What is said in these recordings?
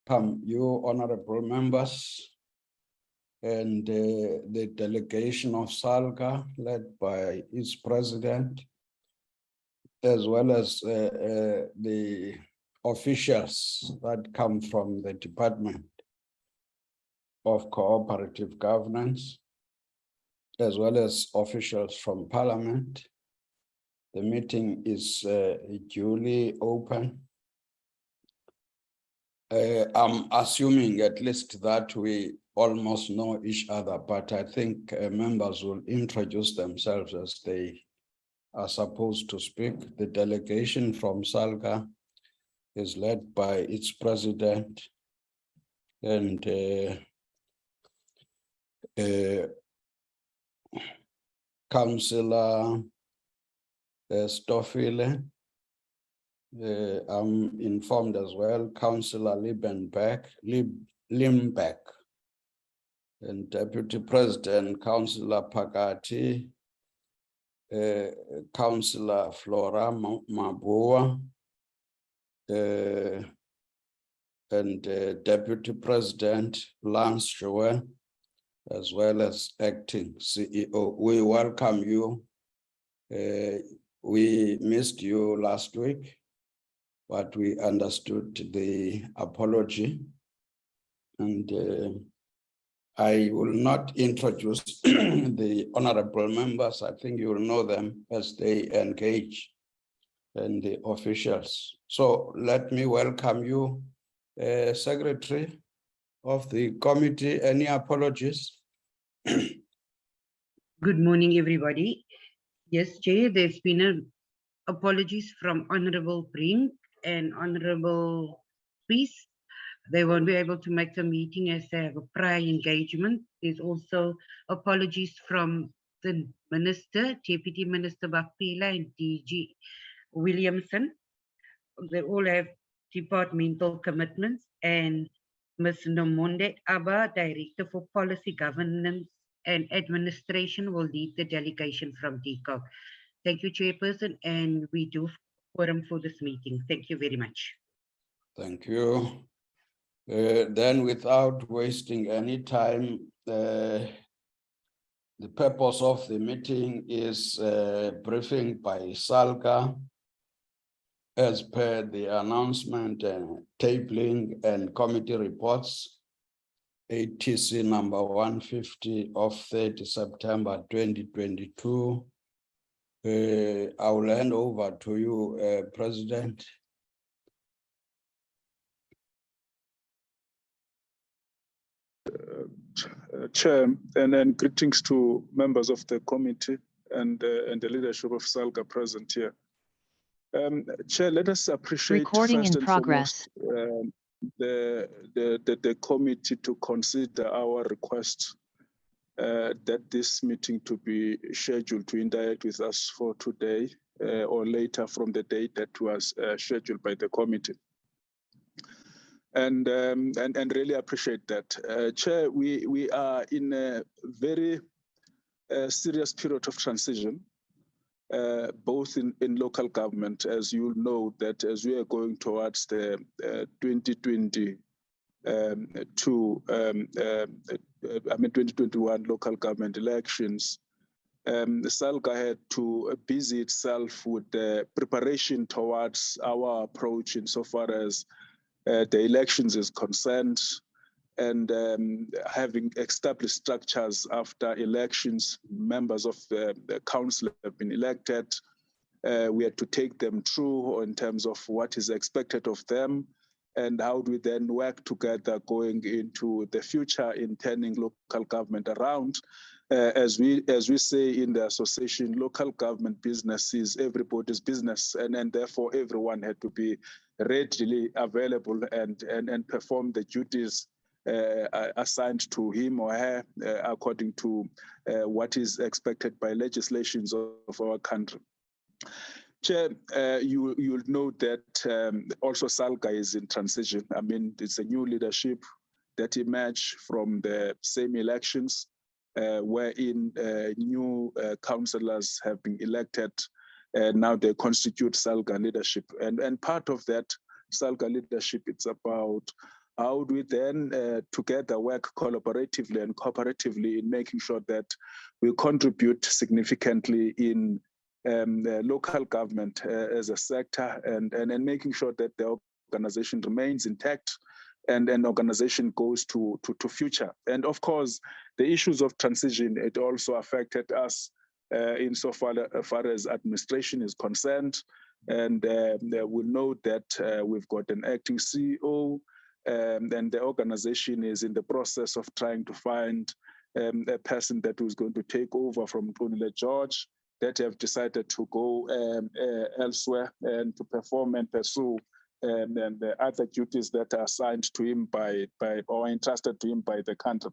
welcome you, honorable members, and the delegation of SALGA, led by its president, as well as the officials that come from the Department of Cooperative Governance, as well as officials from Parliament. The meeting is duly open. I'm assuming at least that we almost know each other, but I think members will introduce themselves as they are supposed to speak. The delegation from SALGA is led by its president and Councillor Stoffele. I'm informed as well, Councillor Limbeck, and Deputy President, Councillor Pakati, Councillor Flora Mabua, and Deputy President Lance Joel, as well as Acting CEO. We welcome you. We missed you last week, but we understood the apology. And I will not introduce the honorable members. I think you will know them as they engage and the officials. So let me welcome you, Secretary of the committee. Any apologies? Good morning, everybody. Yes, Chair, there's been apologies from Honorable Brink and Honorable Priest. They won't be able to make the meeting as they have a prior engagement. There's also apologies from the Minister, Deputy Minister Bakpila and DG Williamson. They all have departmental commitments, and Ms. Nomonde Abba, Director for Policy Governance and Administration, will lead the delegation from DCOG. Thank you, Chairperson, and we do quorum for this meeting. Thank you very much. Thank you. Then, without wasting any time, the purpose of the meeting is briefing by SALGA as per the announcement and tabling and committee reports, ATC number 150 of 30 September 2022. I will hand over to you, President. Chair, and then greetings to members of the committee and the leadership of SALGA present here. Chair, let us appreciate Recording first in and progress. foremost the committee to consider our request that this meeting to be scheduled to interact with us for today or later from the date that was scheduled by the committee. And really appreciate that. Chair, we are in a very serious period of transition, both in local government, as you know, that as we are going towards the 2021 local government elections, the SALGA had to busy itself with the preparation towards our approach insofar as the elections is concerned, and having established structures after elections, members of the council have been elected. We had to take them through in terms of what is expected of them, and how do we then work together going into the future in turning local government around. As we say in the association, local government business is everybody's business, and therefore everyone had to be readily available and perform the duties assigned to him or her according to what is expected by legislations of our country. Chair, you'll know that also SALGA is in transition. I mean, it's a new leadership that emerged from the same elections wherein new councillors have been elected. Now they constitute SALGA leadership. And part of that SALGA leadership, it's about how do we then together work collaboratively and cooperatively in making sure that we contribute significantly in local government as a sector, and making sure that the organization remains intact and an organization goes to future. And of course, the issues of transition, it also affected us insofar as administration is concerned. And we'll note that we've got an acting CEO, and the organization is in the process of trying to find a person that was going to take over from Tony George, that have decided to go elsewhere and to perform and pursue and the other duties that are assigned to him by or entrusted to him by the country.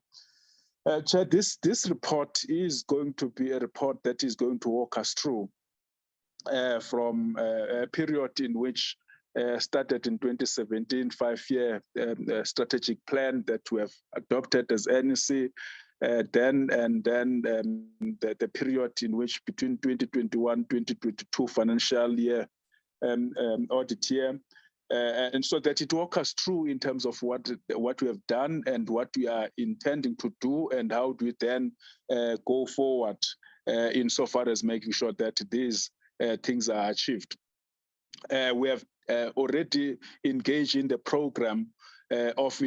Chair, this report is going to be a report that is going to walk us through from a period in which started in 2017, 5-year strategic plan that we have adopted as NEC, then the period in which between 2021, 2022 financial year audit year, and so that it walks us through in terms of what we have done and what we are intending to do, and how do we then go forward insofar as making sure that these things are achieved. We have already engaged in the program of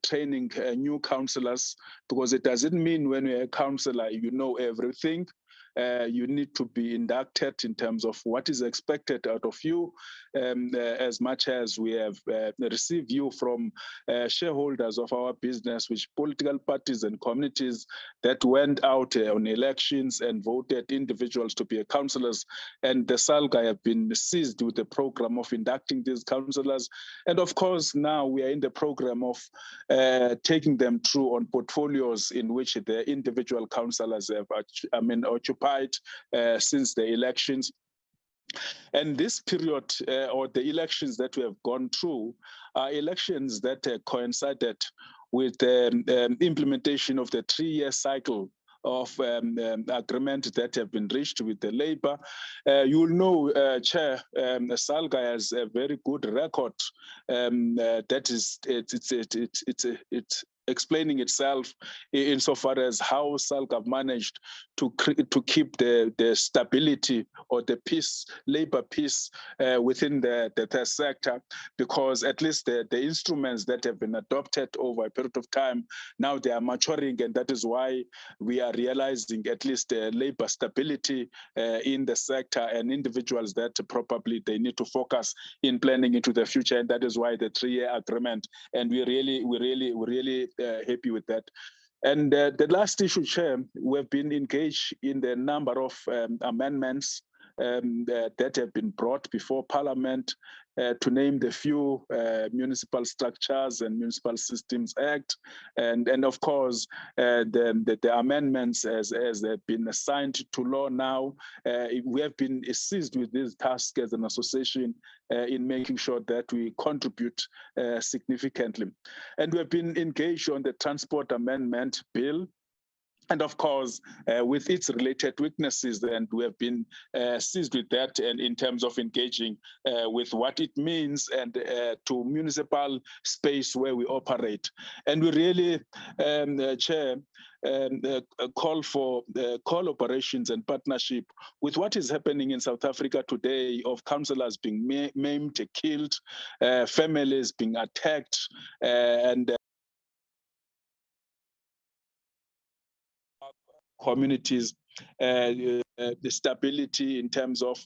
training new councillors, because it doesn't mean when you're a councillor you know everything. You need to be inducted in terms of what is expected out of you, as much as we have received you from shareholders of our business, which political parties and communities that went out on elections and voted individuals to be councillors. And the SALGA have been seized with the program of inducting these councillors. And of course, now we are in the program of taking them through on portfolios in which the individual councillors have occupied since the elections. And this period or the elections that we have gone through are elections that coincided with the implementation of the 3-year cycle of agreement that have been reached with the Labour. You will know, Chair, SALGA has a very good record that is it's explaining itself insofar as how SALGA managed to keep the stability or the peace, labor peace within the sector, because at least the instruments that have been adopted over a period of time, now they are maturing, and that is why we are realizing at least labor stability in the sector, and individuals that probably they need to focus in planning into the future, and that is why the 3-year agreement, and we're really happy with that. And the last issue, Chair, we've been engaged in the number of amendments that have been brought before Parliament, to name the few, Municipal Structures and Municipal Systems Act, and of course the amendments as they've been assigned to law now. We have been seized with this task as an association in making sure that we contribute significantly. And we have been engaged on the Transport Amendment Bill, and of course, with its related weaknesses, and we have been seized with that, and in terms of engaging with what it means and to municipal space where we operate. And we really, Chair, call for collaborations and partnership with what is happening in South Africa today, of councillors being maimed, killed, families being attacked, and communities, the stability in terms of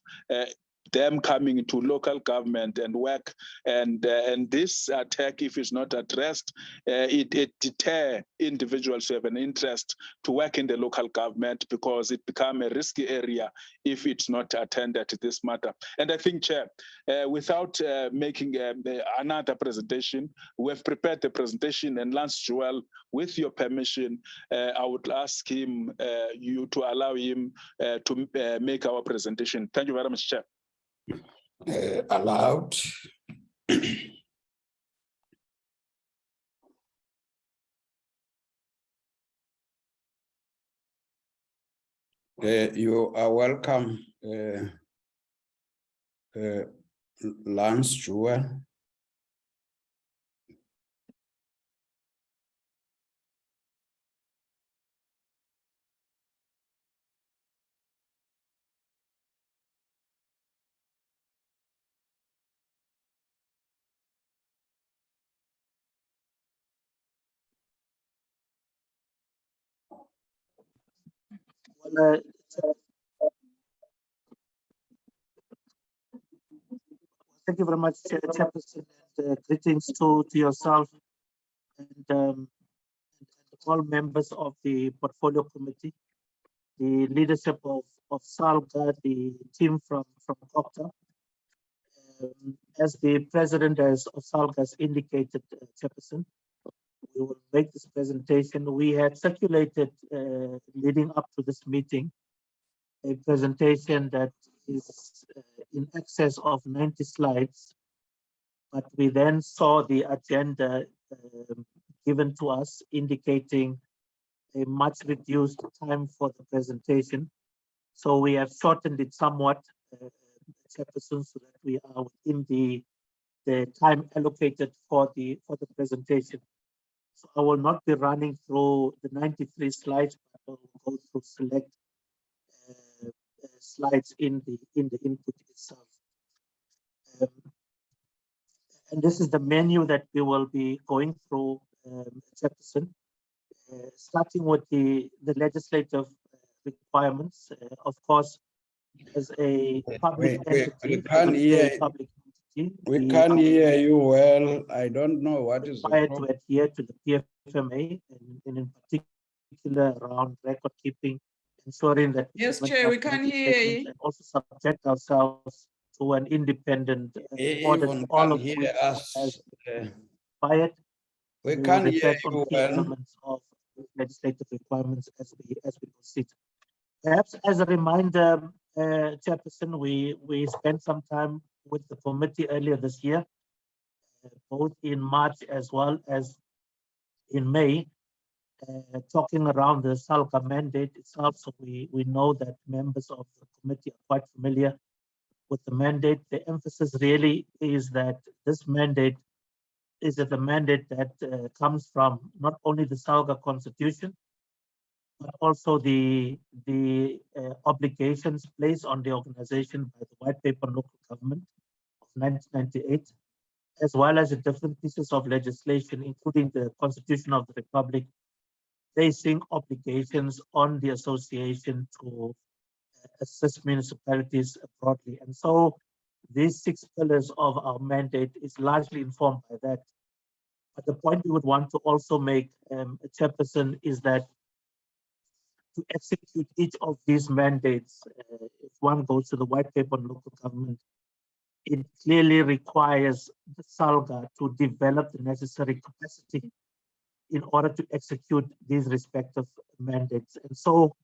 them coming into local government and work, and this attack, if it's not addressed, it deter individuals who have an interest to work in the local government, because it becomes a risky area if it's not attended to this matter. And I think, Chair, without making another presentation, we have prepared the presentation, and Lance Joel, with your permission, I would ask him, you to allow him to make our presentation. Thank you very much, Chair. Allowed. You are welcome, Lance Jewel. Uh, Thank you very much, Chairperson, and greetings to yourself and all members of the Portfolio Committee, the leadership of SALGA, the team from Cooperative. As the President of SALGA has indicated, Chairperson, we will make this presentation. We had circulated, leading up to this meeting, a presentation that is in excess of 90 slides, but we then saw the agenda given to us indicating a much reduced time for the presentation. So we have shortened it somewhat, Chairperson, so that we are within the time allocated for the presentation. So I will not be running through the 93 slides, but I will go through select slides in the input itself. And this is the menu that we will be going through, Chairperson, starting with the legislative requirements. Of course, as a public entity, we can't hear. public entity, We can't hear you well. I don't know what is required to adhere to the PFMA and in particular around record keeping, ensuring that yes, Chair, we can't hear you. And also subject ourselves to an independent audit. Even All can't of hear which us. has required. We can't hear reflect you on key well. elements of legislative requirements as we proceed. Perhaps as a reminder, Chairperson, we spent some time with the committee earlier this year, both in March as well as in May, talking around the SALGA mandate itself. So we know that members of the committee are quite familiar with the mandate. The emphasis really is that this mandate is the mandate that comes from not only the SALGA constitution, but also the obligations placed on the organization by the White Paper on Local Government of 1998, as well as the different pieces of legislation, including the Constitution of the Republic, placing obligations on the association to assist municipalities broadly. And so these 6 pillars of our mandate is largely informed by that. But the point we would want to also make, Chairperson, is that to execute each of these mandates, if one goes to the White Paper on Local Government, it clearly requires the SALGA to develop the necessary capacity in order to execute these respective mandates. And so,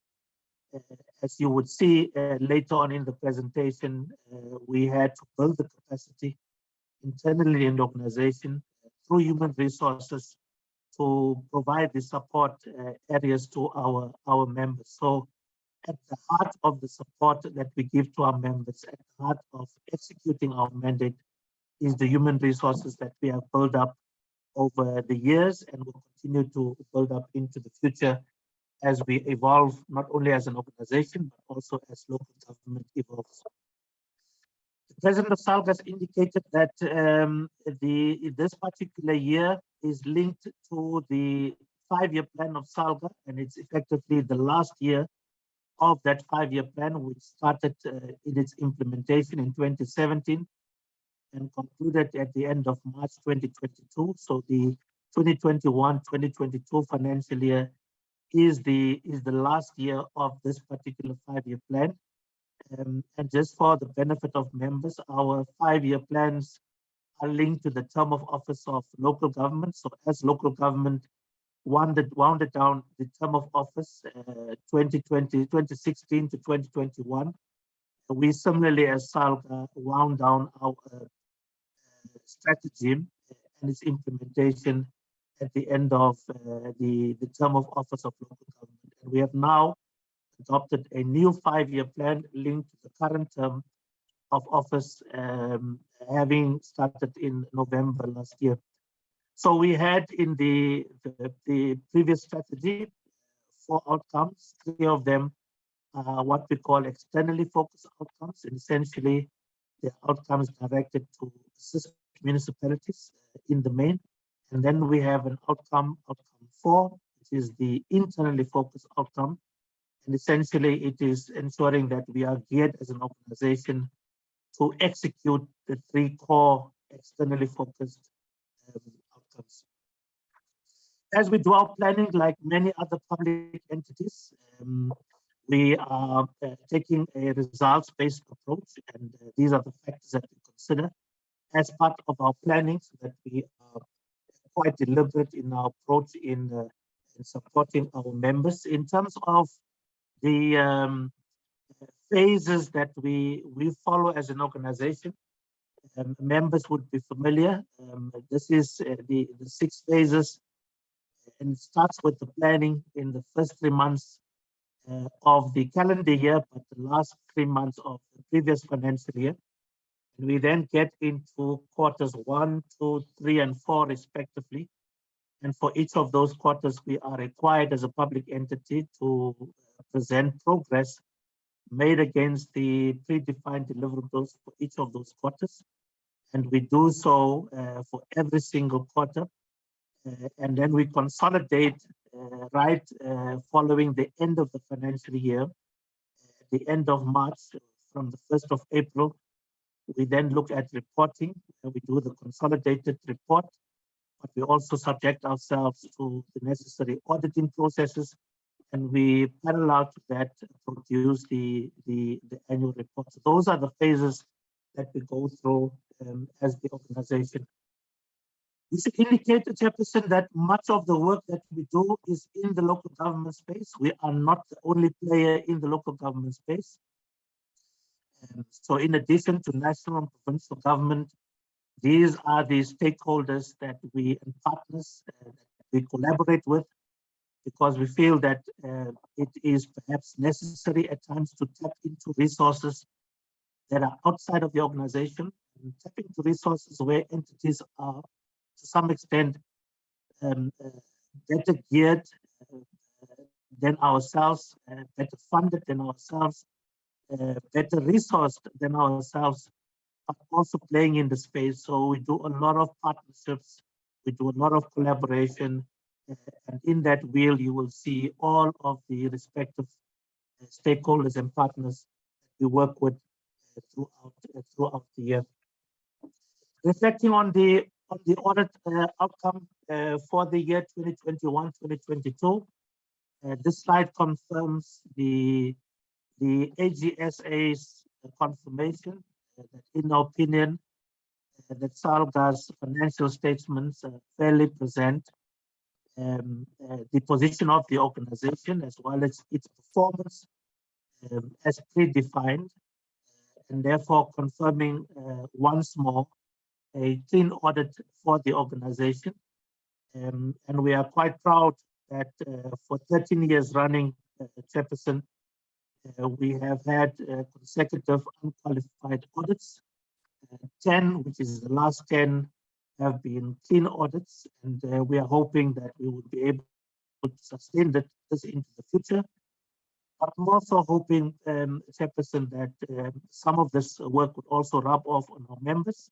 as you would see later on in the presentation, we had to build the capacity internally in the organization through human resources to provide the support areas to our members. So at the heart of the support that we give to our members, at the heart of executing our mandate, is the human resources that we have built up over the years and will continue to build up into the future as we evolve, not only as an organization, but also as local government evolves. The President of SALGA has indicated that this particular year is linked to the 5-year plan of SALGA, and it's effectively the last year of that 5-year plan, which started in its implementation in 2017 and concluded at the end of March 2022. So the 2021-2022 financial year is the last year of this particular 5-year plan. And just for the benefit of members, our 5-year plans are linked to the term of office of local government. So as local government wounded down the term of office 2016 to 2021, we similarly as SALGA wound down our strategy and its implementation at the end of the term of office of local government. And we have now adopted a new 5-year plan linked to the current term of office, having started in November last year. So we had in the previous strategy 4 outcomes. 3 of them are what we call externally focused outcomes, and essentially the outcomes directed to assist municipalities in the main. And then we have an outcome 4, which is the internally focused outcome, And essentially, it is ensuring that we are geared as an organization to execute the 3 core externally focused outcomes. As we do our planning, like many other public entities, we are taking a results-based approach, and these are the factors that we consider as part of our planning, so that we are quite deliberate in our approach in supporting our members. In terms of the phases that we follow as an organization, members would be familiar. This is the 6 phases, and it starts with the planning in the first 3 months of the calendar year, but the last 3 months of the previous financial year. And we then get into quarters 1, 2, 3, and 4 respectively. And for each of those quarters, we are required as a public entity to present progress made against the predefined deliverables for each of those quarters. And we do so for every single quarter. And then we consolidate right following the end of the financial year, at the end of March, from the 1st of April. We then look at reporting. We do the consolidated report, but we also subject ourselves to the necessary auditing processes, and we parallel to that produce the annual report. So those are the phases that we go through as the organization. We should indicate, Chairperson, that much of the work that we do is in the local government space. We are not the only player in the local government space. So in addition to national and provincial government, these are the stakeholders that we and partners that we collaborate with, because we feel that it is perhaps necessary at times to tap into resources that are outside of the organization, and tap into resources where entities are to some extent better geared than ourselves, better funded than ourselves, better resourced than ourselves, but also playing in the space. So we do a lot of partnerships, we do a lot of collaboration, and in that wheel you will see all of the respective stakeholders and partners that we work with throughout the year. Reflecting on the audit outcome for the year 2021-2022, this slide confirms the AGSA's confirmation that, in our opinion, that SALGA's financial statements fairly present the position of the organization as well as its performance as predefined, and therefore confirming once more a clean audit for the organization. And we are quite proud that for 13 years running, Chairperson, we have had consecutive unqualified audits. 10, which is the last 10, have been clean audits, and we are hoping that we will be able to sustain this into the future. But I'm also hoping, Chairperson, that some of this work would also rub off on our members,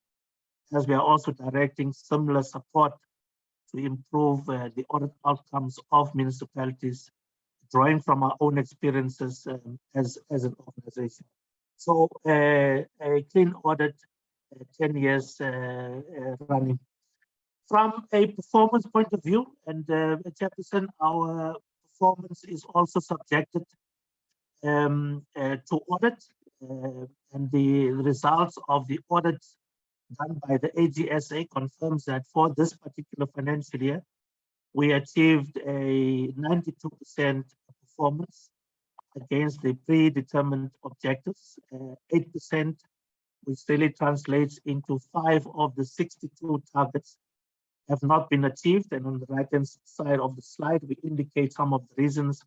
as we are also directing similar support to improve the audit outcomes of municipalities, drawing from our own experiences as an organization. So a clean audit, 10 years running. From a performance point of view, and Chairperson, our performance is also subjected to audit, and the results of the audit done by the AGSA confirms that for this particular financial year, we achieved a 92% performance against the predetermined objectives, 8%, which really translates into 5 of the 62 targets have not been achieved. And on the right-hand side of the slide, we indicate some of the reasons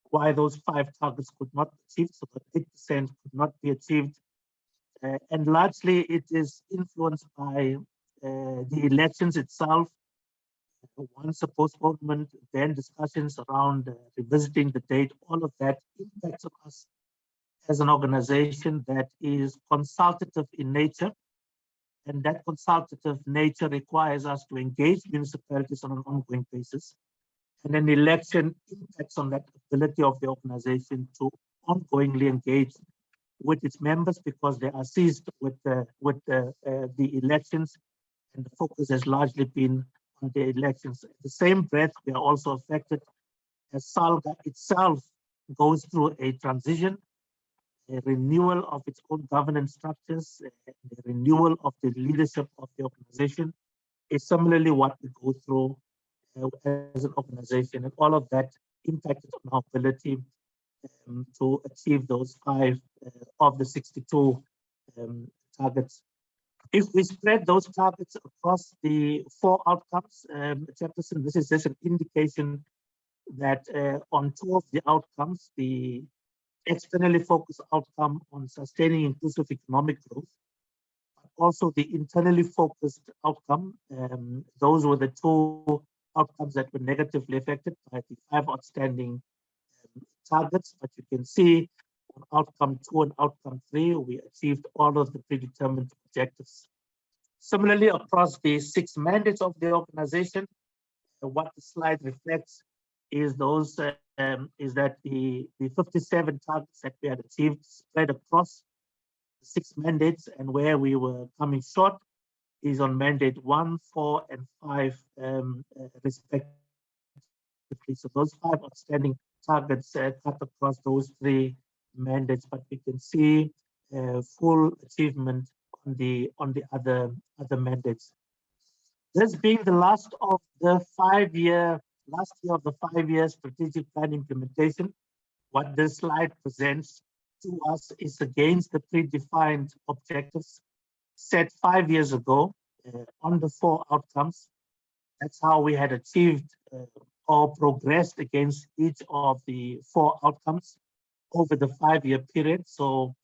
why those 5 targets could not be achieved, so that 8% could not be achieved. And largely it is influenced by the elections itself. Once a postponement, then discussions around revisiting the date, all of that impacts on us as an organization that is consultative in nature. And that consultative nature requires us to engage municipalities on an ongoing basis. And an election impacts on that ability of the organization to ongoingly engage with its members because they are seized with the elections, and the focus has largely been on the elections. At the same breath, we are also affected as SALGA itself goes through a transition, a renewal of its own governance structures, the renewal of the leadership of the organization is similarly what we go through as an organization, and all of that impacted on our ability to achieve those 5 of the 62 targets. If we spread those targets across the 4 outcomes, Chairperson, this is just an indication that on 2 of the outcomes, the externally focused outcome on sustaining inclusive economic growth, but also the internally focused outcome, those were the 2 outcomes that were negatively affected by the 5 outstanding targets. But you can see on outcome 2 and outcome 3, we achieved all of the predetermined objectives. Similarly, across the 6 mandates of the organization, what the slide reflects is those is that the 57 targets that we had achieved spread across 6 mandates, and where we were coming short is on mandate 1, 4, and 5 respectively. So those 5 outstanding targets cut across those 3 mandates, but we can see full achievement on the other mandates. This being the last of the 5-year, last year of the 5-year strategic plan implementation, what this slide presents to us is against the predefined objectives set 5 years ago on the 4 outcomes. That's how we had achieved or progressed against each of the 4 outcomes over the 5-year period. So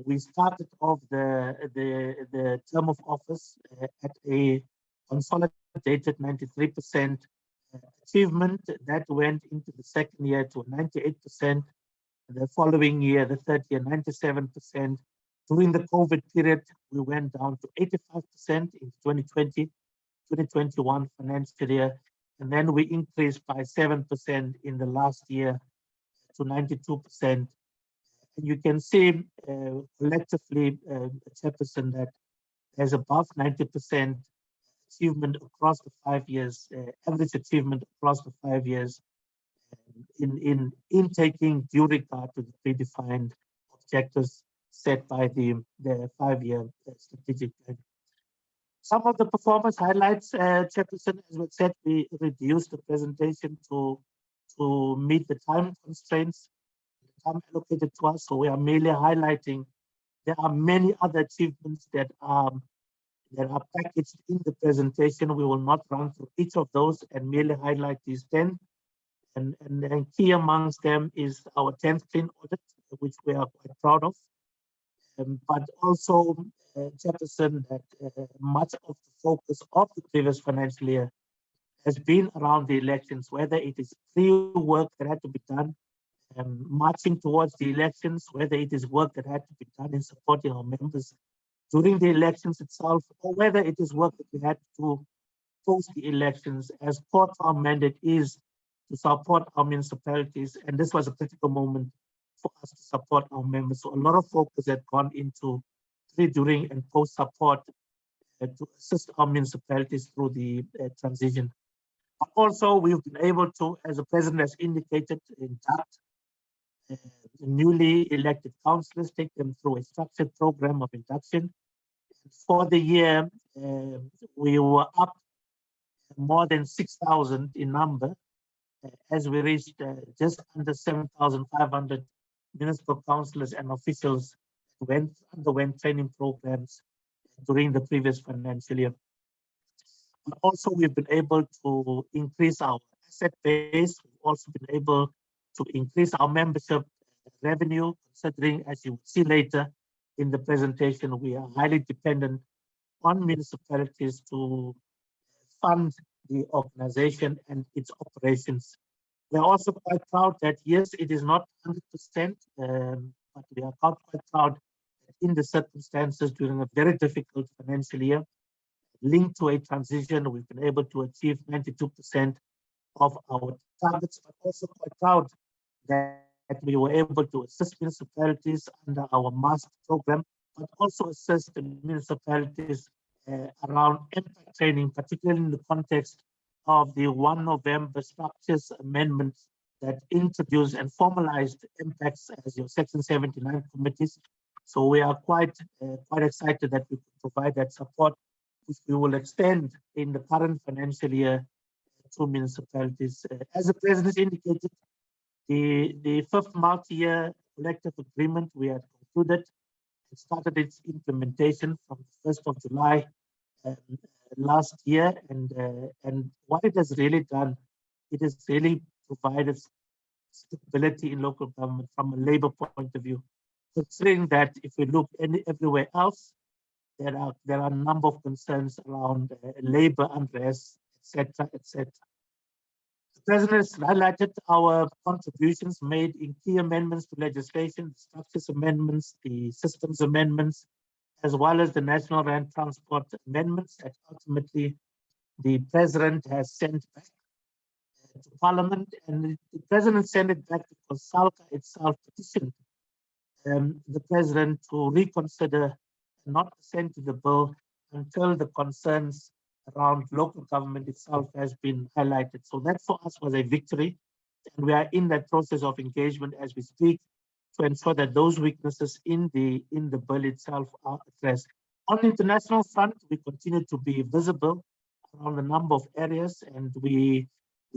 we started off the term of office at a consolidated 93% achievement. That went into the second year to 98%. The following year, the third year, 97%. During the COVID period, we went down to 85% in 2020-2021 financial year. And then we increased by 7% in the last year to 92%. And you can see collectively, Chairperson, that there's above 90% achievement across the 5 years, average achievement across the 5 years in taking due regard to the predefined objectives set by the 5-year strategic plan. Some of the performance highlights, Chairperson, as we said, we reduced the presentation to meet the time constraints, the time allocated to us. So we are merely highlighting. There are many other achievements that are packaged in the presentation. We will not run through each of those and merely highlight these 10. And key amongst them is our 10th clean audit, which we are quite proud of. But also, Chairperson, that much of the focus of the previous financial year has been around the elections, whether it is pre-work that had to be done, marching towards the elections, whether it is work that had to be done in supporting our members during the elections itself, or whether it is work that we had to post the elections, as part of our mandate is to support our municipalities. And this was a critical moment for us to support our members. So a lot of focus had gone into pre, during, and post support to assist our municipalities through the transition. But also, we've been able to, as the President has indicated, induct newly elected councillors, take them through a structured program of induction. For the year, we were up more than 6,000 in number, as we reached just under 7,500 municipal councillors and officials who underwent training programs during the previous financial year. And also, we've been able to increase our asset base. We've also been able to increase our membership revenue, considering, as you will see later in the presentation, we are highly dependent on municipalities to fund the organization and its operations. We're also quite proud that, yes, it is not 100%, but we are quite proud that in the circumstances during a very difficult financial year, linked to a transition, we've been able to achieve 92% of our targets, but also quite proud that we were able to assist municipalities under our MAST program, but also assist the municipalities around impact training, particularly in the context of the 1 November structures amendment that introduced and formalized impacts as your Section 79 committees. So we are quite excited that we could provide that support, which we will extend in the current financial year to municipalities. As the President indicated, the fifth multi-year collective agreement we had concluded. It started its implementation from the 1st of July last year, and what it has really done, it has really provided stability in local government from a labor point of view. Considering that if we look everywhere else, there are a number of concerns around labor unrest, etc., etc. The President has highlighted our contributions made in key amendments to legislation, the structures amendments, the systems amendments, as well as the National Land Transport amendments that ultimately the President has sent back to Parliament. And the President sent it back because SALGA itself petitioned the President to reconsider and not assent to the bill until the concerns around local government itself has been highlighted. So that for us was a victory. And we are in that process of engagement as we speak to ensure that those weaknesses in the bill itself are addressed. On the international front, we continue to be visible around a number of areas, and we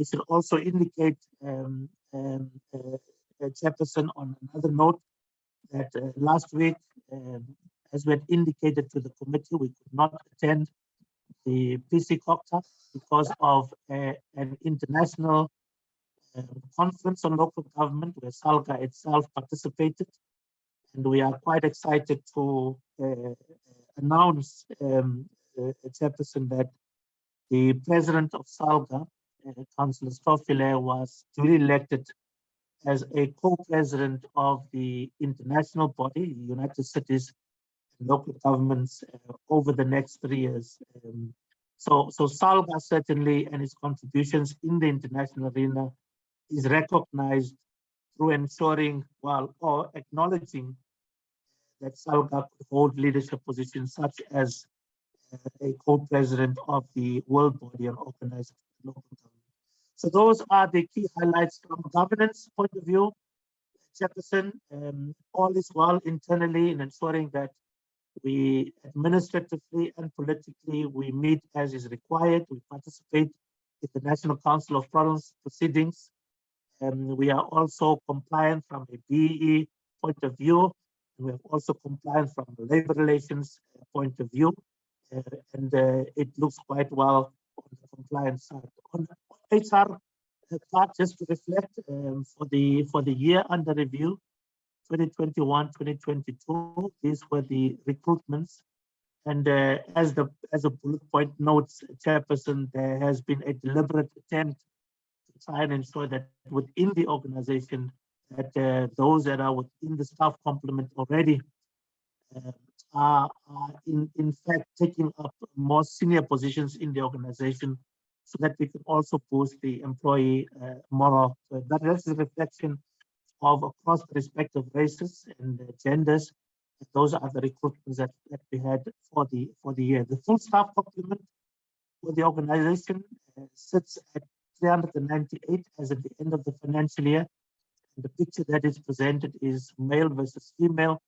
should also indicate, Chairperson, on another note, that last week, as we had indicated to the committee, we could not attend the PC COCTA because of an international conference on local government where SALGA itself participated. And we are quite excited to announce, Chairperson, that the President of SALGA, Councillor Stoffile, was duly elected as a co-president of the international body, United Cities and Local Governments, over the next 3 years. So SALGA certainly, and its contributions in the international arena, is recognized through ensuring, or acknowledging that SALGA could hold leadership positions such as a co-president of the World Body on Organized Local Government. So those are the key highlights from a governance point of view. Chairperson, all is well internally in ensuring that we administratively and politically, we meet as is required. We participate in the National Council of Province proceedings. We are also compliant from a BEE point of view. We are also compliant from the labor relations point of view. And it looks quite well on the compliance side. On HR part, just to reflect, for the year under review, 2021-2022, these were the recruitments. And as a bullet point notes, Chairperson, there has been a deliberate attempt to try and ensure that within the organization, that those that are within the staff complement already are in fact taking up more senior positions in the organization, so that we can also boost the employee morale. So that is a reflection of across the respective races and genders. Those are the recruitments that we had for the year. The full staff complement for the organization sits at 398 as at the end of the financial year. And the picture that is presented is male versus female,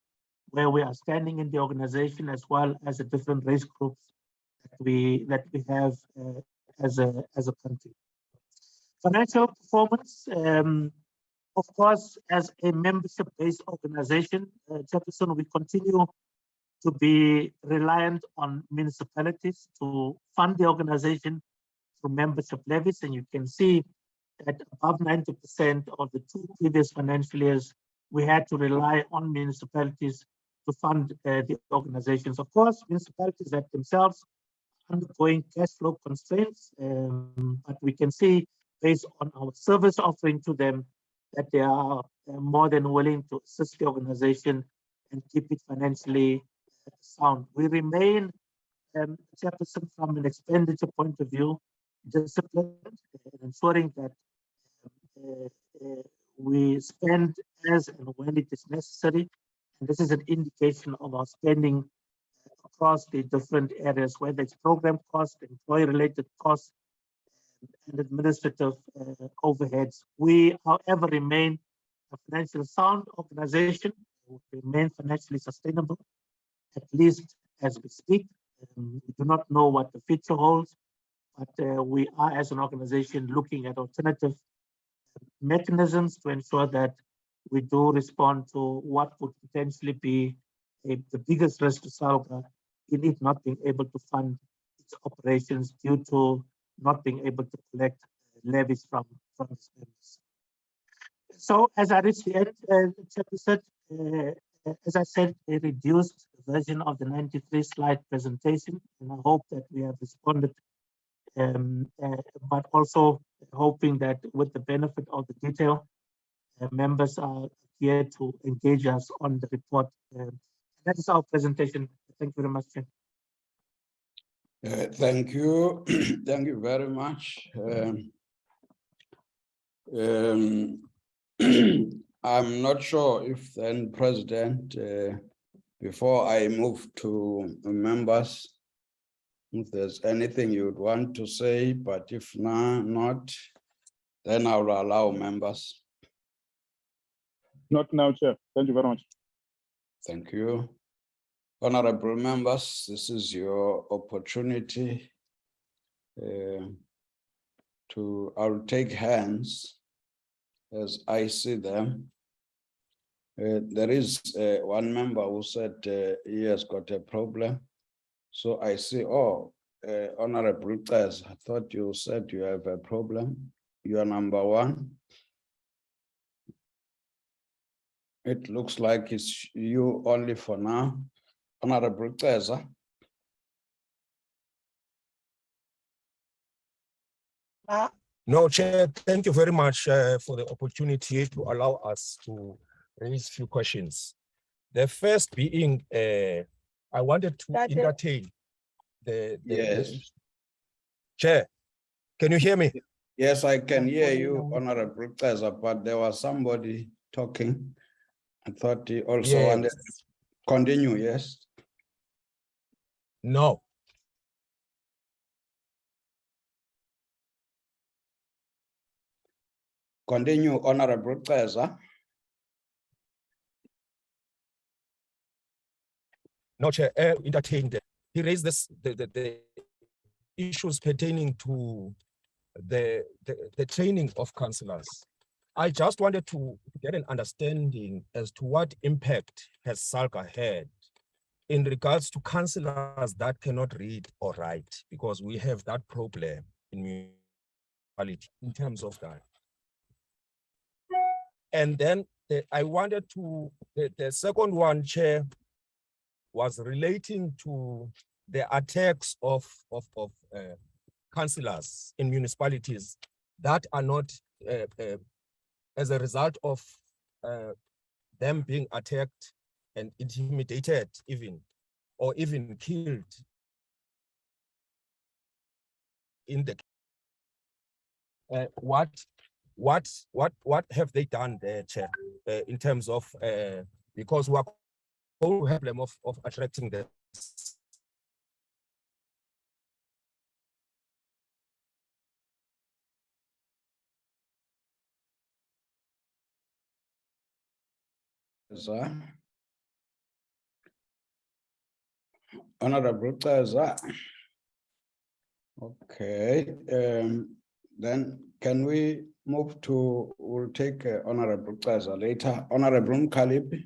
where we are standing in the organization, as well as the different race groups that we have as a country. Financial performance, of course, as a membership-based organization, Chairperson, we continue to be reliant on municipalities to fund the organization through membership levies, and you can see that above 90% of the 2 previous financial years, we had to rely on municipalities to fund the organizations. Of course, municipalities that themselves undergoing cash flow constraints, but we can see based on our service offering to them that they are more than willing to assist the organization and keep it financially sound. We remain, Chairperson, from an expenditure point of view, disciplined, ensuring that we spend as and when it is necessary. And this is an indication of our spending across the different areas, whether it's program costs, employee-related costs, and administrative overheads. We, however, remain a financially sound organization. We remain financially sustainable, at least as we speak. We do not know what the future holds, but we are, as an organization, looking at alternative mechanisms to ensure that we do respond to what would potentially be the biggest risk to SALGA in it not being able to fund its operations due to not being able to collect levies from the spenders. So as I reached the end, Chapter said, as I said, a reduced version of the 93-slide presentation, and I hope that we have responded, but also hoping that with the benefit of the detail, members are here to engage us on the report. That is our presentation. Thank you very much, Chair. Thank you. Thank you very much. I'm not sure if then, President, before I move to members, if there's anything you'd want to say, but if not, then I'll allow members. Not now, Chair. Thank you very much. Thank you. Honorable members, this is your opportunity I'll take hands as I see them. There is one member who said he has got a problem. So I see, Honorable Tez, I thought you said you have a problem. You are number one. It looks like it's you only for now. Honorable Teza. No, Chair, thank you very much for the opportunity to allow us to raise a few questions. The first being, I wanted to entertain Yes. Chair, can you hear me? Yes, I can hear you, Honorable Teza, but there was somebody talking. I thought he also wanted to continue, yes? No. Continue, Honorable Teza. No, Chair, entertained. He raised the issues pertaining to the training of councillors. I just wanted to get an understanding as to what impact has SALGA had in regards to councillors that cannot read or write, because we have that problem in municipality in terms of that. And then I wanted to, the second one, Chair, was relating to the attacks of councillors in municipalities that are not as a result of them being attacked and intimidated even, or even killed in the what have they done there, Chair, in terms of because we are whole problem of attracting the Honorable Teza. Okay, then can we move to, we'll take Honorable Teza later. Honorable Mkhaliphi.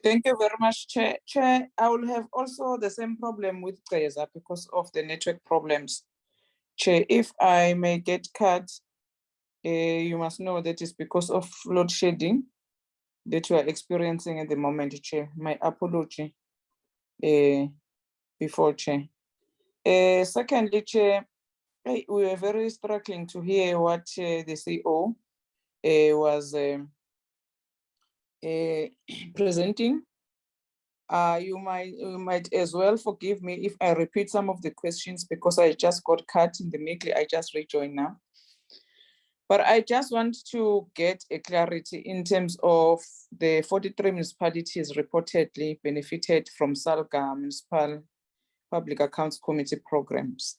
Thank you very much, Chair. Chair, I will have also the same problem with Teza because of the network problems. Chair, if I may get cut, you must know that is because of load shedding that we are experiencing at the moment, Chair. My apology before, Chair. Secondly, Chair, we were very struggling to hear what the CEO was presenting. You might as well forgive me if I repeat some of the questions because I just got cut in the middle. I just rejoined now. But I just want to get a clarity in terms of the 43 municipalities reportedly benefited from SALGA Municipal Public Accounts Committee programs.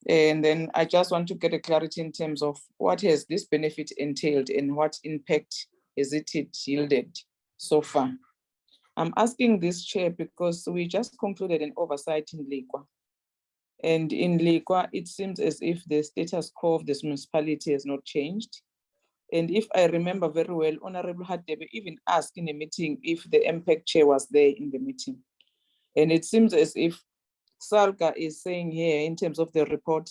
And then I just want to get a clarity in terms of what has this benefit entailed and what impact has it yielded so far. I'm asking this, Chair, because we just concluded an oversight in Liqua. And in Liqua, it seems as if the status quo of this municipality has not changed. And if I remember very well, Honorable Hadebe even asked in a meeting if the MPEC chair was there in the meeting. And it seems as if SALGA is saying here, in terms of the report,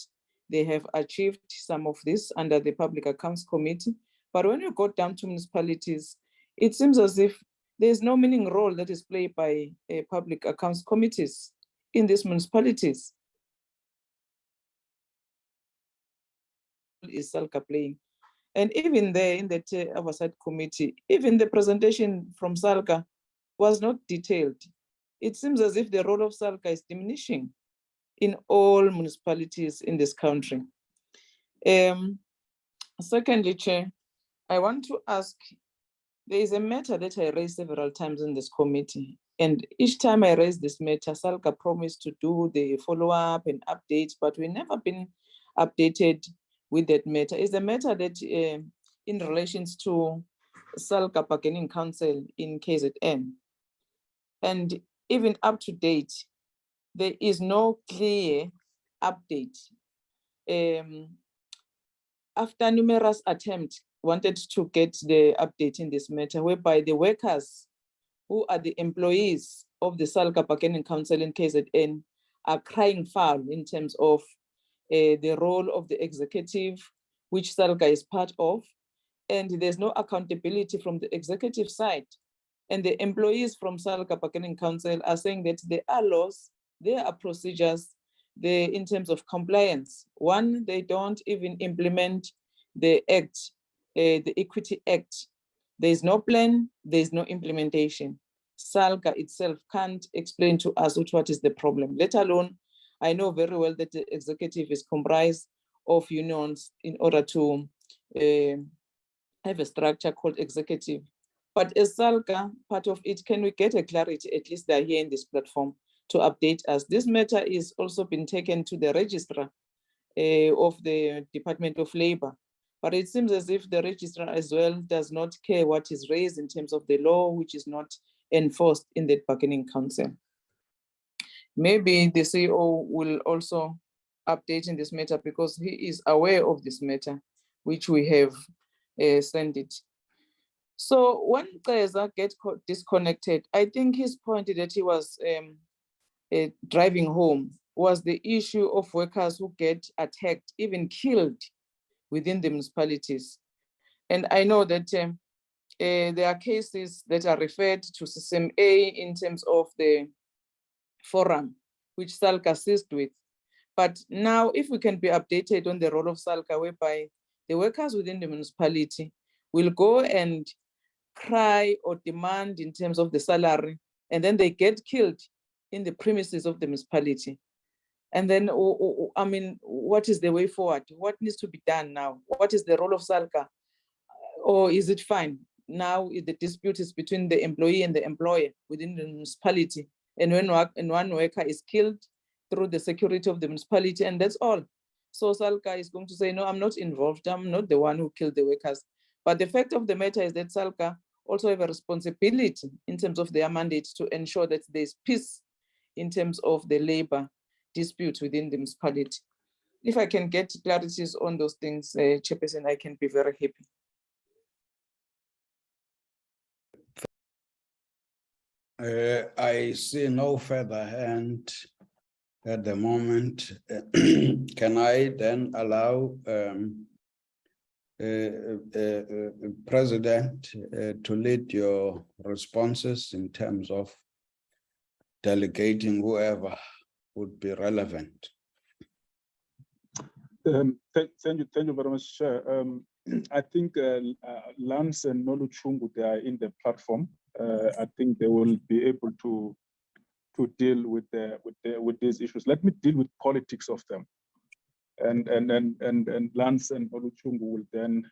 they have achieved some of this under the Public Accounts Committee. But when you go down to municipalities, it seems as if there's no meaning role that is played by public accounts committees in these municipalities. Is SALGA playing? And even there in that oversight committee, even the presentation from SALGA was not detailed. It seems as if the role of SALGA is diminishing in all municipalities in this country. Secondly, Chair, I want to ask, there is a matter that I raised several times in this committee. And each time I raise this matter, SALGA promised to do the follow-up and updates, but we've never been updated with that matter. Is the matter that in relations to SALGA Bargaining Council in KZN. And even up to date, there is no clear update. After numerous attempts, wanted to get the update in this matter, whereby the workers who are the employees of the SALGA Bargaining Council in KZN are crying foul in terms of the role of the executive, which SALGA is part of, and there's no accountability from the executive side. And the employees from SALGA Bargaining Council are saying that there are laws, there are procedures, in terms of compliance. One, they don't even implement the act, the Equity Act. There's no plan, there's no implementation. SALGA itself can't explain to us what is the problem, let alone, I know very well that the executive is comprised of unions in order to have a structure called executive. But as SALGA, part of it, can we get a clarity, at least they're here in this platform, to update us? This matter is also been taken to the registrar of the Department of Labor. But it seems as if the registrar as well does not care what is raised in terms of the law, which is not enforced in the bargaining council. Maybe the CEO will also update in this matter because he is aware of this matter, which we have sent it. So when Kaiser gets disconnected, I think his point that he was driving home was the issue of workers who get attacked, even killed within the municipalities. And I know that there are cases that are referred to CCMA in terms of the forum, which SALGA assist with. But now if we can be updated on the role of SALGA, whereby the workers within the municipality will go and cry or demand in terms of the salary, and then they get killed in the premises of the municipality. And then, I mean, what is the way forward? What needs to be done now? What is the role of SALGA? Or is it fine? Now the dispute is between the employee and the employer within the municipality. And when one worker is killed through the security of the municipality, and that's all. So SALGA is going to say, no, I'm not involved. I'm not the one who killed the workers. But the fact of the matter is that SALGA also have a responsibility in terms of their mandate to ensure that there's peace in terms of the labor dispute within the municipality. If I can get clarities on those things, Chairperson, I can be very happy. I see no further hand at the moment. Can I then allow President to lead your responses in terms of delegating whoever would be relevant? Thank you very much, Chair. I think Lance and Noluchungu, they are in the platform. I think they will be able to deal with these issues. Let me deal with politics of them, and Lance and Oluchungu will then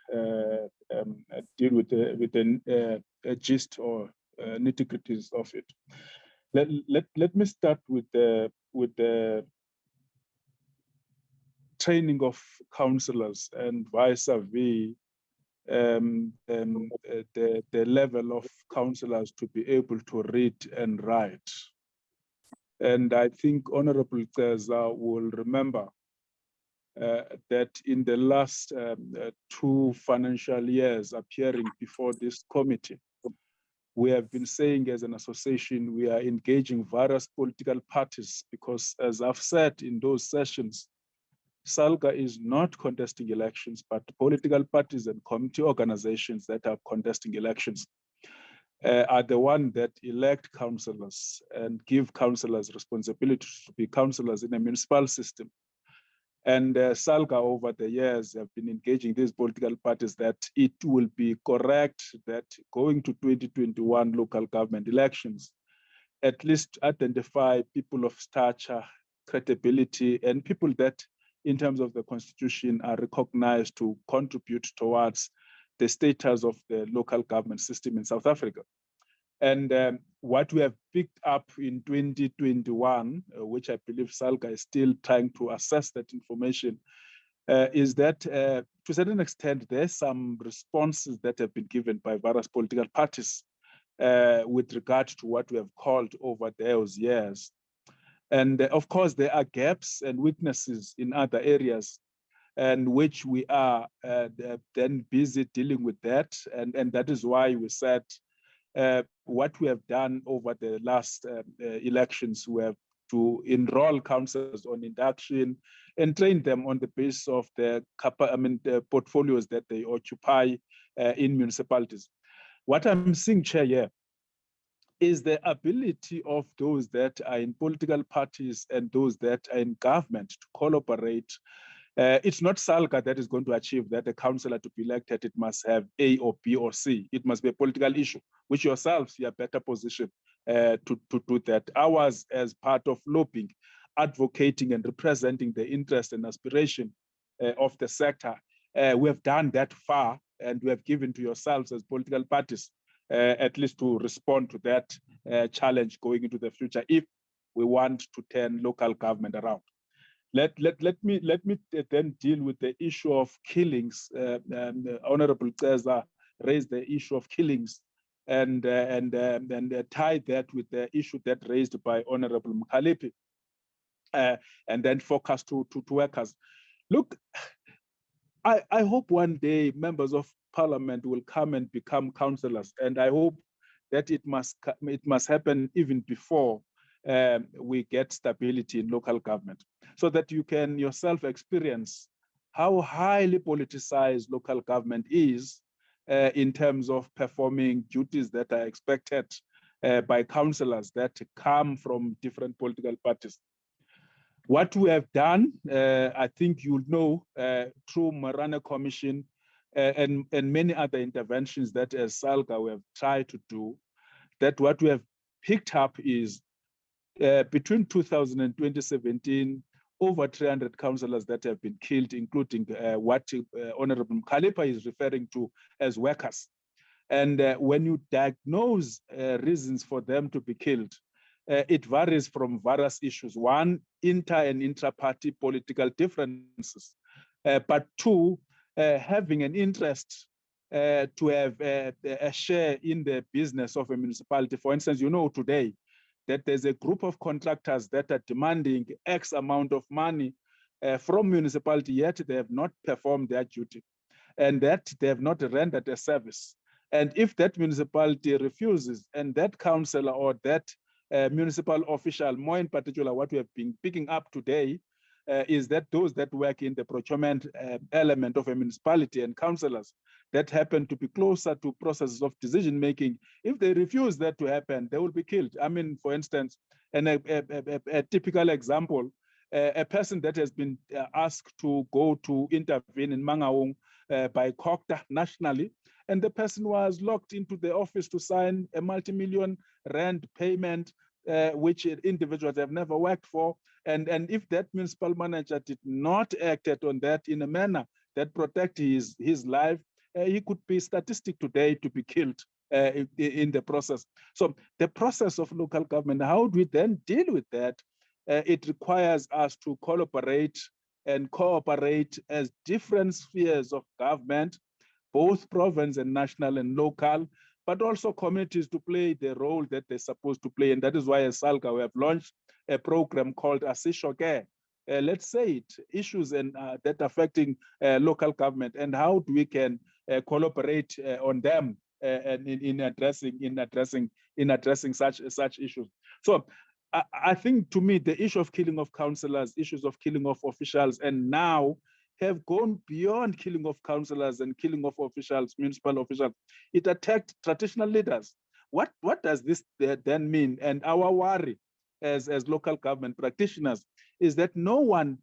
deal with the gist or nitty-gritties of it. Let me start with the training of councillors and vis-a-vis the level of councillors to be able to read and write. And I think Honorable Ceza will remember that in the last 2 financial years appearing before this committee, we have been saying as an association, we are engaging various political parties because, as I've said in those sessions, SALGA is not contesting elections, but political parties and community organizations that are contesting elections are the ones that elect councillors and give councillors responsibility to be councillors in a municipal system. And SALGA over the years have been engaging these political parties that it will be correct that going to 2021 local government elections, at least identify people of stature, credibility, and people that in terms of the constitution are recognized to contribute towards the status of the local government system in South Africa. And what we have picked up in 2021, which I believe SALGA is still trying to assess that information, is that to a certain extent, there's some responses that have been given by various political parties with regard to what we have called over those years. And of course, there are gaps and weaknesses in other areas, and which we are then busy dealing with that. And that is why we said what we have done over the last elections, we have to enroll councillors on induction and train them on the basis of the portfolios that they occupy in municipalities. What I'm seeing, Chair, here, is the ability of those that are in political parties and those that are in government to collaborate. It's not SALGA that is going to achieve that a councillor to be elected, it must have A or B or C. It must be a political issue, which yourselves, you are better positioned to do that. Ours as part of lobbying, advocating and representing the interest and aspiration of the sector. We have done that far, and we have given to yourselves as political parties at least to respond to that challenge going into the future if we want to turn local government around. Let me then deal with the issue of killings. Honorable Ceza raised the issue of killings and tie that with the issue that raised by Honorable Mkhalipi, and then focus to workers. Look, I hope one day members of parliament will come and become councillors, and I hope that it must happen even before we get stability in local government, so that you can yourself experience how highly politicized local government is in terms of performing duties that are expected by councillors that come from different political parties. What we have done, I think you'll know through Marana Commission and many other interventions that as SALGA we have tried to do, that what we have picked up is between 2000 and 2017, over 300 councillors that have been killed, including what Honorable Mkhalipa is referring to as workers. And when you diagnose reasons for them to be killed, it varies from various issues. One, inter and intra-party political differences, but two, having an interest to have a share in the business of a municipality. For instance, you know today that there's a group of contractors that are demanding X amount of money from municipality, yet they have not performed their duty, and that they have not rendered a service. And if that municipality refuses, and that councillor or that municipal official, more in particular, what we have been picking up today is that those that work in the procurement element of a municipality and councillors that happen to be closer to processes of decision-making, if they refuse that to happen, they will be killed. I mean, for instance, and a typical example, a person that has been asked to go to intervene in Mangaung by COCTA nationally, and the person was locked into the office to sign a multi-million rand payment, which individuals have never worked for. And if that municipal manager did not act on that in a manner that protect his life, he could be statistic today to be killed in the process. So the process of local government, how do we then deal with that? It requires us to collaborate and cooperate as different spheres of government, both province and national and local, but also communities to play the role that they're supposed to play. And that is why as SALGA, we have launched a program called Asishoke. Let's say it, issues and that affecting local government, and how do we can collaborate on them and in addressing such issues. So I think, to me, the issue of killing of councillors, issues of killing of officials, and now have gone beyond killing of councillors and killing of officials, municipal officials. It attacked traditional leaders. What does this then mean? And our worry as local government practitioners is that no one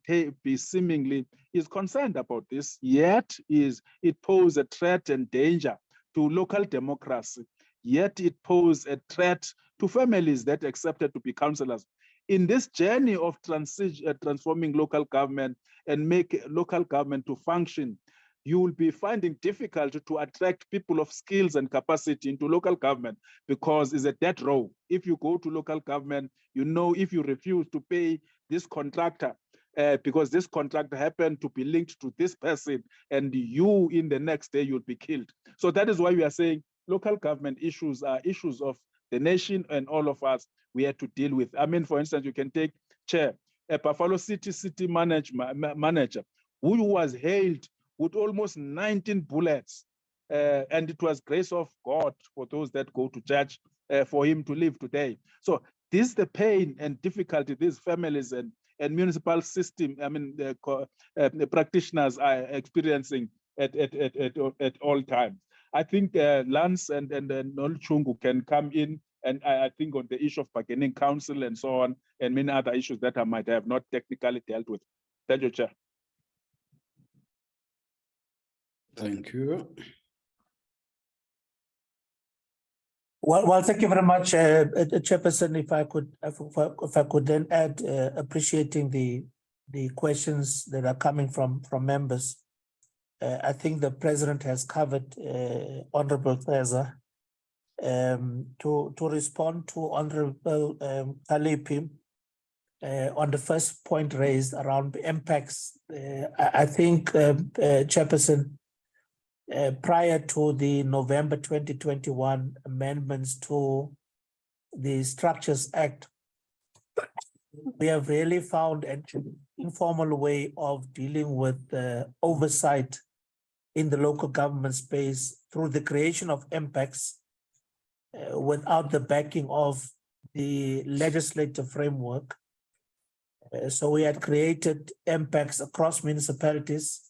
seemingly is concerned about this, yet it poses a threat and danger to local democracy, yet it poses a threat to families that accepted to be councillors. In this journey of transforming local government and make local government to function, you will be finding difficult to attract people of skills and capacity into local government, because it's a dead row. If you go to local government, you know, if you refuse to pay this contractor, because this contractor happened to be linked to this person, and you in the next day you'll be killed. So that is why we are saying local government issues are issues of the nation, and all of us, we have to deal with. I mean, for instance, you can take Chair, a Buffalo city manager who was hailed with almost 19 bullets, and it was grace of God for those that go to church for him to live today. So this is the pain and difficulty these families and municipal system, I mean, the practitioners are experiencing at all times. I think Lance and Nolchungu can come in, and I think on the issue of bargaining council and so on, and many other issues that I might have not technically dealt with. Thank you, Chair. Thank you. Well, thank you very much, Chairperson. If I could then add, appreciating the questions that are coming from members. I think the President has covered, Honorable Cesar, to respond to Honorable Kalipi on the first point raised around the impacts. I think, Chairperson, prior to the November 2021 amendments to the Structures Act, we have really found an informal way of dealing with oversight in the local government space through the creation of impacts without the backing of the legislative framework. So we had created impacts across municipalities.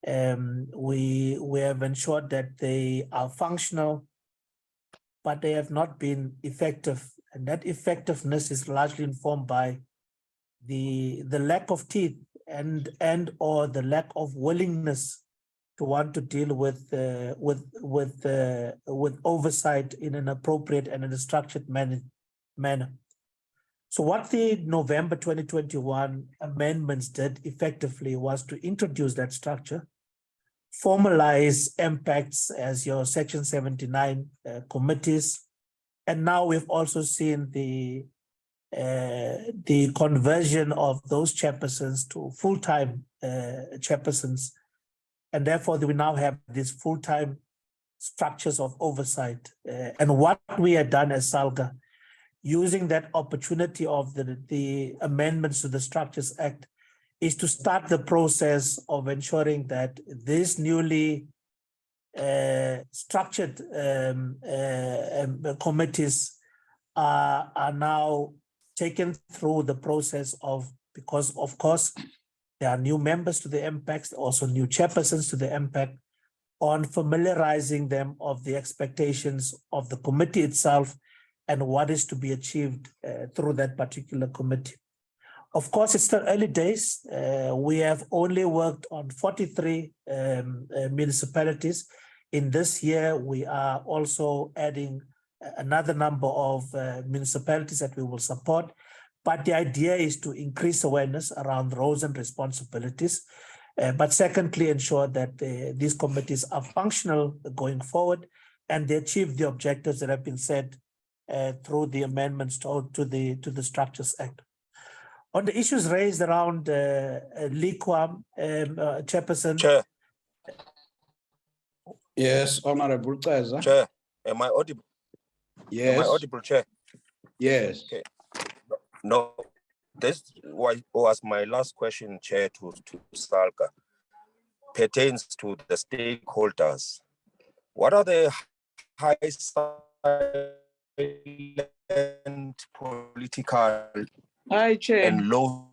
We have ensured that they are functional, but they have not been effective. And that effectiveness is largely informed by the lack of teeth and or the lack of willingness to want to deal with oversight in an appropriate and in a structured manner. So what the November 2021 amendments did effectively was to introduce that structure, formalize impacts as your Section 79 committees, and now we've also seen the conversion of those chairpersons to full-time chairpersons, and therefore we now have these full-time structures of oversight. And what we had done as SALGA, using that opportunity of the amendments to the Structures Act, is to start the process of ensuring that these newly structured committees are now taken through the process of, because of course there are new members to the impacts, also new chairpersons to the impact, on familiarizing them of the expectations of the committee itself and what is to be achieved through that particular committee. Of course, it's still early days. We have only worked on 43 municipalities. In this year, we are also adding another number of municipalities that we will support. But the idea is to increase awareness around roles and responsibilities. But secondly, ensure that these committees are functional going forward and they achieve the objectives that have been set through the amendments to the Structures Act. On the issues raised around LIQA, Chairperson. Chair, Yes, Honorable Cesar. Chair, am I audible? Yes. Am I audible, Chair? Yes. Okay. No, this was my last question, Chair, to SALGA. Pertains to the stakeholders. What are the high silent political Chair. and low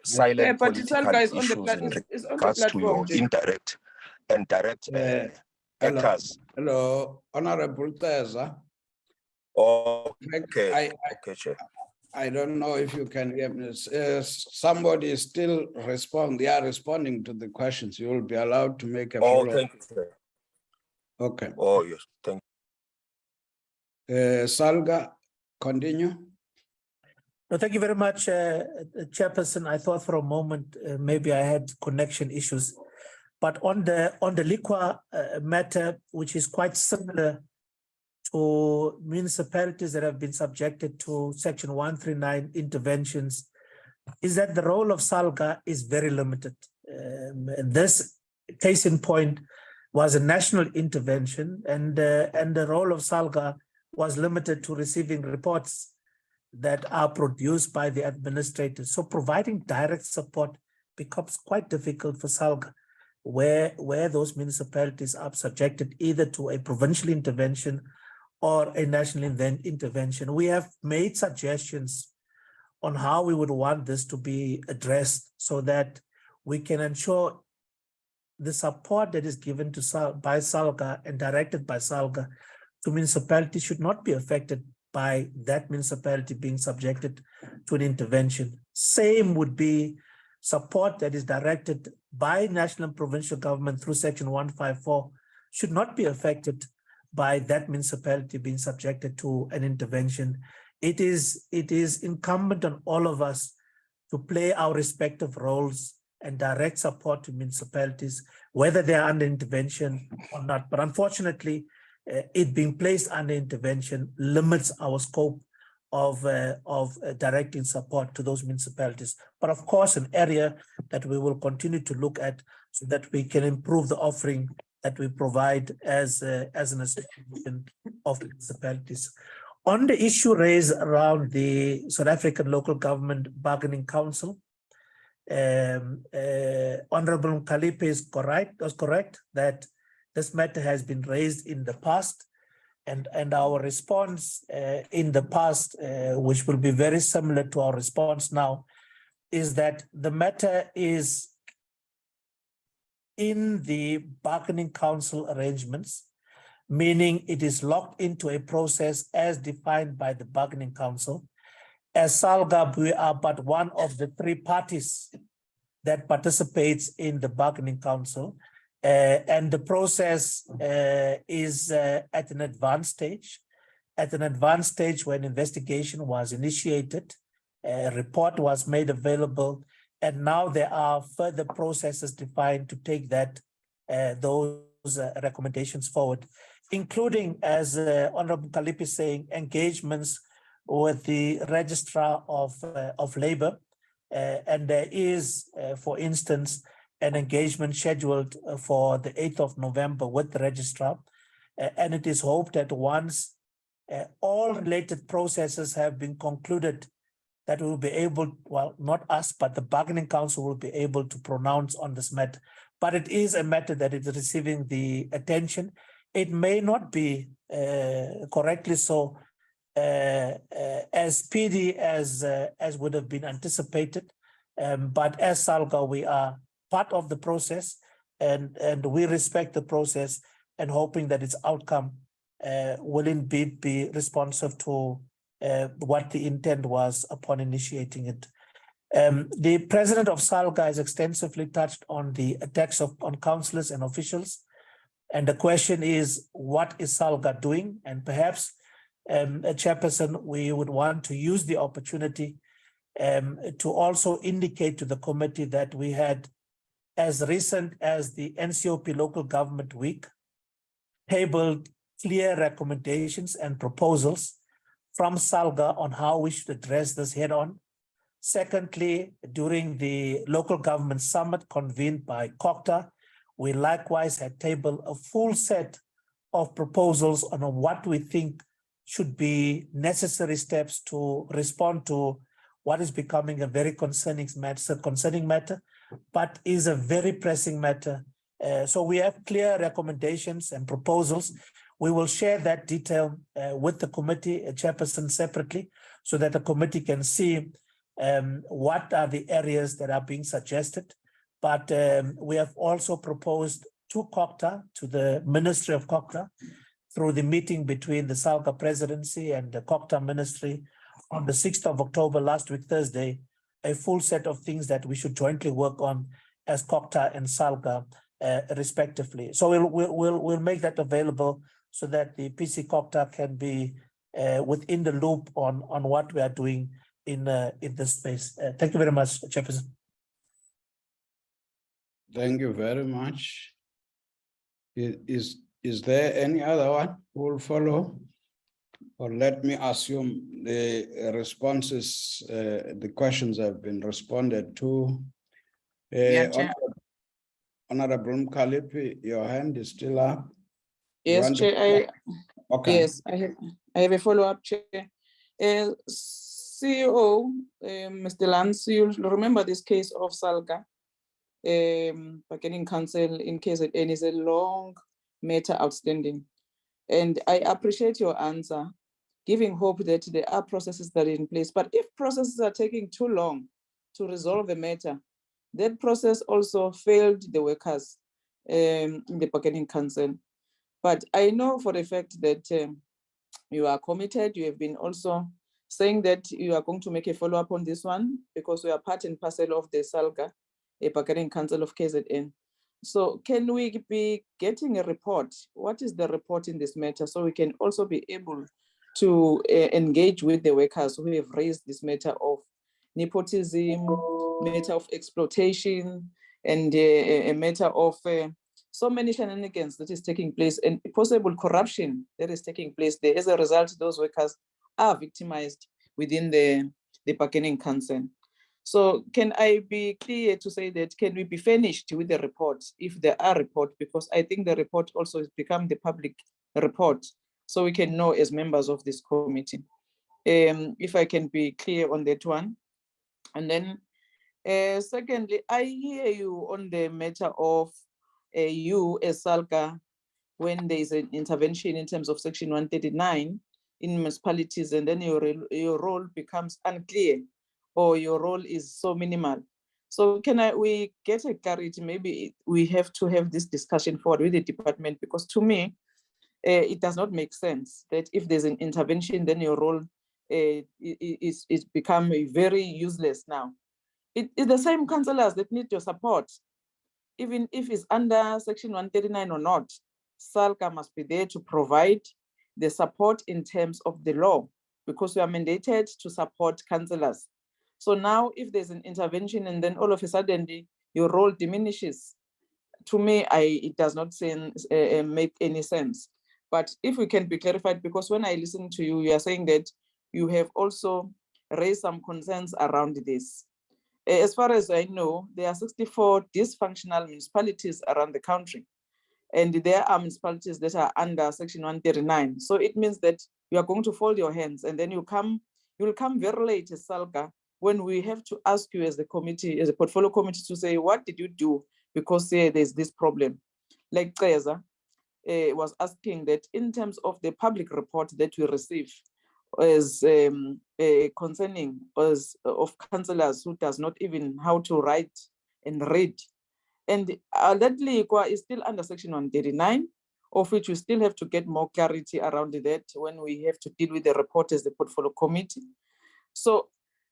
silent but political SALGA is issues on in is on the regards to your platform. indirect and direct Hello. actors? Hello, Honorable Cesar. Okay, okay, Chair. I don't know if you can hear me. Somebody is still they are responding to the questions. You will be allowed to make a follow-up. Thank you, Chair. Okay. Oh, yes, thank you. SALGA, continue. No, thank you very much, Chairperson. I thought for a moment maybe I had connection issues, but on the LIQA matter, which is quite similar to municipalities that have been subjected to Section 139 interventions, is that the role of SALGA is very limited. This case in point was a national intervention, and the role of SALGA was limited to receiving reports that are produced by the administrators. So providing direct support becomes quite difficult for SALGA, where those municipalities are subjected either to a provincial intervention or a national intervention. We have made suggestions on how we would want this to be addressed so that we can ensure the support that is given to by SALGA and directed by SALGA to municipalities should not be affected by that municipality being subjected to an intervention. Same would be support that is directed by national and provincial government through Section 154 should not be affected by that municipality being subjected to an intervention. It is incumbent on all of us to play our respective roles and direct support to municipalities, whether they are under intervention or not. But unfortunately, it being placed under intervention limits our scope of directing support to those municipalities. But of course, an area that we will continue to look at so that we can improve the offering that we provide as an association of municipalities. On the issue raised around the South African Local Government Bargaining Council, Honorable Kalipe is correct that this matter has been raised in the past, and our response in the past, which will be very similar to our response now, is that the matter is in the bargaining council arrangements, meaning it is locked into a process as defined by the bargaining council. As SALGA, we are but one of the three parties that participates in the bargaining council, and the process is at an advanced stage. At an advanced stage when investigation was initiated, a report was made available, and now there are further processes defined to take those recommendations forward, including, as Honorable Kalipe is saying, engagements with the Registrar of Labor. And there is, for instance, an engagement scheduled for the 8th of November with the Registrar. And it is hoped that once all related processes have been concluded, that we will be able, well, not us, but the bargaining council will be able to pronounce on this matter. But it is a matter that is receiving the attention. It may not be correctly so as speedy as would have been anticipated. But as SALGA, we are part of the process, and we respect the process and hoping that its outcome will indeed be responsive to what the intent was upon initiating it. The president of SALGA has extensively touched on the attacks on councillors and officials. And the question is, what is SALGA doing? And perhaps, Chairperson, we would want to use the opportunity to also indicate to the committee that we had, as recent as the NCOP Local Government Week, tabled clear recommendations and proposals from SALGA on how we should address this head on. Secondly, during the local government summit convened by COCTA, we likewise had tabled a full set of proposals on what we think should be necessary steps to respond to what is becoming a very concerning matter, but is a very pressing matter. So we have clear recommendations and proposals. We will share that detail with the committee, Chairperson, separately, so that the committee can see what are the areas that are being suggested. But we have also proposed to COCTA, to the Ministry of COCTA, through the meeting between the SALGA presidency and the COCTA ministry on the 6th of October, last week, Thursday, a full set of things that we should jointly work on as COCTA and SALGA respectively. So we'll make that available so that the PC COCTA can be within the loop on what we are doing in this space. Thank you very much, Chairperson. Thank you very much. Is there any other one who will follow? Or let me assume the responses, the questions have been responded to. Chair. Honorable Mkalipi, your hand is still up. Yes, Chair. Okay. Yes, I have a follow-up, Chair. CEO, Mr. Lance, you'll remember this case of SALGA, bargaining council in KZN is a long matter outstanding. And I appreciate your answer, giving hope that there are processes that are in place. But if processes are taking too long to resolve the matter, that process also failed the workers in the bargaining council. But I know for a fact that you are committed. You have been also saying that you are going to make a follow-up on this one because we are part and parcel of the SALGA, a bargaining council of KZN. So can we be getting a report? What is the report in this matter? So we can also be able to engage with the workers who have raised this matter of nepotism, matter of exploitation, and a matter of so many shenanigans that is taking place and possible corruption that is taking place there. As a result, those workers are victimized within the bargaining council. So can I be clear to say that can we be finished with the report if there are reports? Because I think the report also has become the public report, so we can know as members of this committee. If I can be clear on that one. And then secondly, I hear you on the matter of you as SALGA, when there is an intervention in terms of Section 139 in municipalities, and then your role becomes unclear, or your role is so minimal. So can we get a clarity? Maybe we have to have this discussion forward with the department, because to me, it does not make sense that if there's an intervention, then your role is become very useless now. It's the same councillors that need your support. Even if it's under Section 139 or not, SALGA must be there to provide the support in terms of the law, because we are mandated to support councillors. So now if there's an intervention and then all of a sudden your role diminishes, to me, it does not make any sense. But if we can be clarified, because when I listen to you, you are saying that you have also raised some concerns around this. As far as I know, there are 64 dysfunctional municipalities around the country, and there are municipalities that are under Section 139. So it means that you are going to fold your hands, and then you will come very late as SALGA when we have to ask you as the committee, as a portfolio committee, to say, what did you do? Because there's this problem. Like Treza was asking that in terms of the public report that we receive as concerning us of councillors who does not even how to write and read. And that LIQA is still under Section 139, of which we still have to get more clarity around that when we have to deal with the report as the portfolio committee. So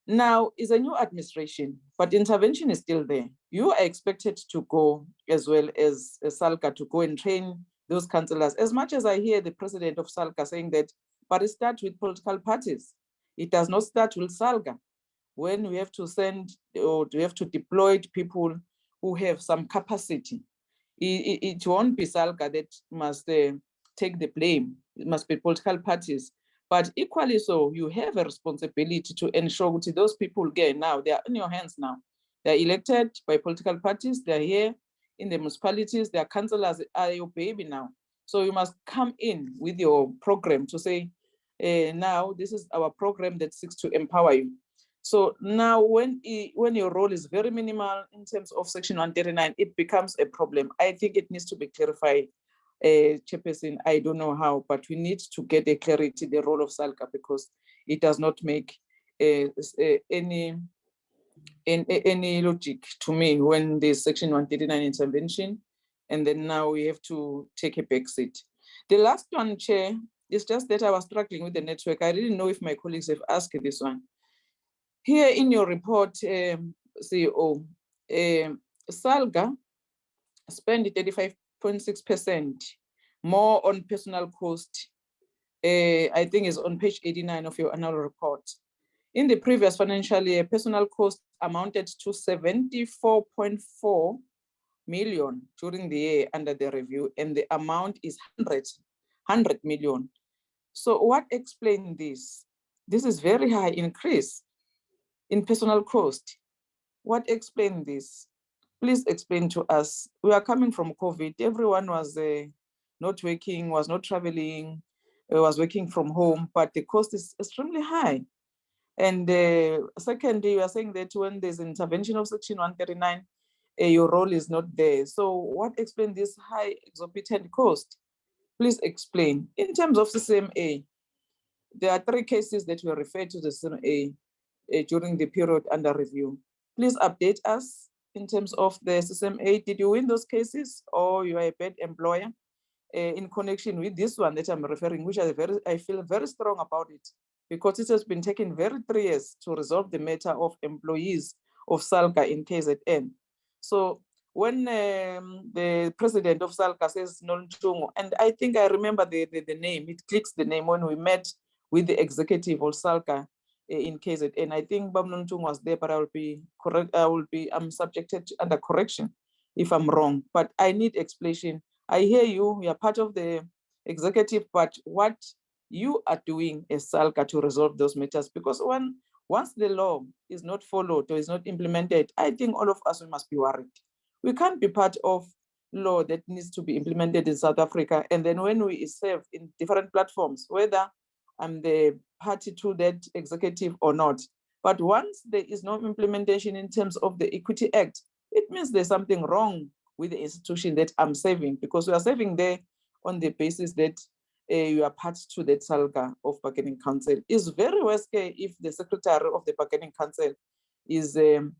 now is a new administration, but intervention is still there. You are expected to go as well as SALGA to go and train those councillors. As much as I hear the president of SALGA saying that, but it starts with political parties. It does not start with SALGA. When we have to send or we have to deploy people who have some capacity, it won't be SALGA that must take the blame. It must be political parties. But equally so, you have a responsibility to ensure that those people get now, they are in your hands now. They're elected by political parties, they're here in the municipalities, their councillors are your baby now. So you must come in with your program to say, now this is our program that seeks to empower you. So now when your role is very minimal in terms of Section 139, it becomes a problem. I think it needs to be clarified, Chairperson. I don't know how, but we need to get a clarity, the role of SALGA, because it does not make any logic to me when there's Section 139 intervention, and then now we have to take a back seat. The last one, Chair, is just that I was struggling with the network. I didn't know if my colleagues have asked this one. Here in your report, CEO, SALGA spent 35.6% more on personal cost. I think is on page 89 of your annual report. In the previous financial year, personal cost amounted to 74.4 million during the year under the review, and the amount is 100 million. So what explains this? This is very high increase in personal cost. What explains this? Please explain to us. We are coming from COVID. Everyone was not working, was not traveling, was working from home, but the cost is extremely high. And secondly, you are saying that when there's intervention of Section 139, your role is not there. So what explains this high exorbitant cost? Please explain. In terms of CCMA, there are 3 cases that were referred to the CCMA during the period under review. Please update us in terms of the CCMA. Did you win those cases, or you are a bad employer? In connection with this one that I'm referring, which I feel very strong about it, because it has been taking 3 years to resolve the matter of employees of SALGA in KZN. So when the president of SALGA says Noluntungu, and I think I remember the name, it clicks the name when we met with the executive of SALGA in KZN. I think Bam Noluntungu was there, but I will be correct. I'm subjected to under correction if I'm wrong, but I need explanation. I hear you, you are part of the executive, but what you are doing as SALGA to resolve those matters, because once the law is not followed or is not implemented, I think all of us, we must be worried. We can't be part of law that needs to be implemented in South Africa, and then when we serve in different platforms, whether I'm the party to that executive or not, but once there is no implementation in terms of the Equity Act, it means there's something wrong with the institution that I'm serving, because we are serving there on the basis that you are part to that SALGA of Bargaining Council. It's very worst case if the secretary of the Bargaining Council is there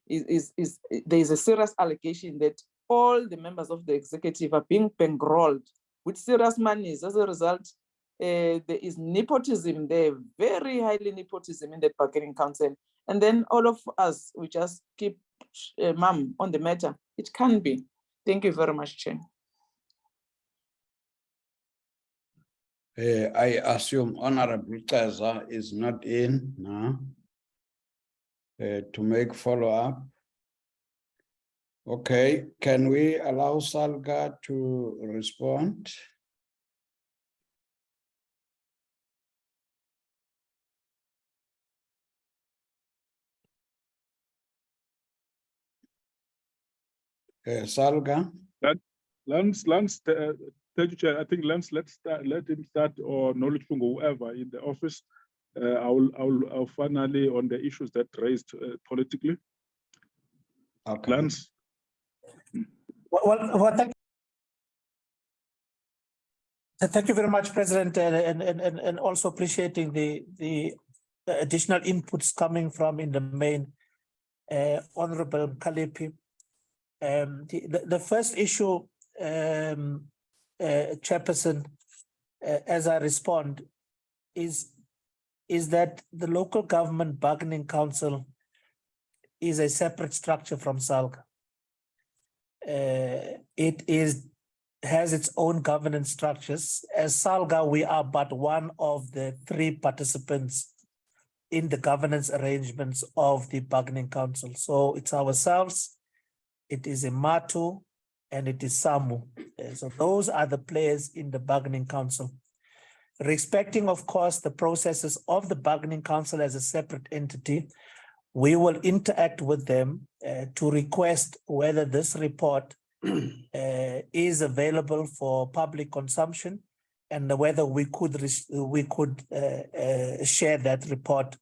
is a serious allegation that all the members of the executive are being bankrolled with serious monies. As a result, there is nepotism there, very highly nepotism in the Bargaining Council. And then all of us, we just keep mum on the matter. It can be. Thank you very much, Chair. I assume Honorable Kaza is not in now to make follow-up. Okay, can we allow SALGA to respond? SALGA? Lance, thank you, Chair. I think Lance, let him start, or Noluntungu, whoever in the office. I'll finally on the issues that raised politically. Okay. Lance. Well, thank you very much, President, and also appreciating the additional inputs coming from, in the main, Honorable Kalipi. The first issue, Chairperson, as I respond, is that the Local Government Bargaining Council is a separate structure from SALGA. It is has its own governance structures. As SALGA, we are but one of the 3 participants in the governance arrangements of the bargaining council. So it's ourselves, it is Imatu, and it is SAMU. So those are the players in the bargaining council. Respecting, of course, the processes of the bargaining council as a separate entity, we will interact with them to request whether this report is available for public consumption and whether we could share that report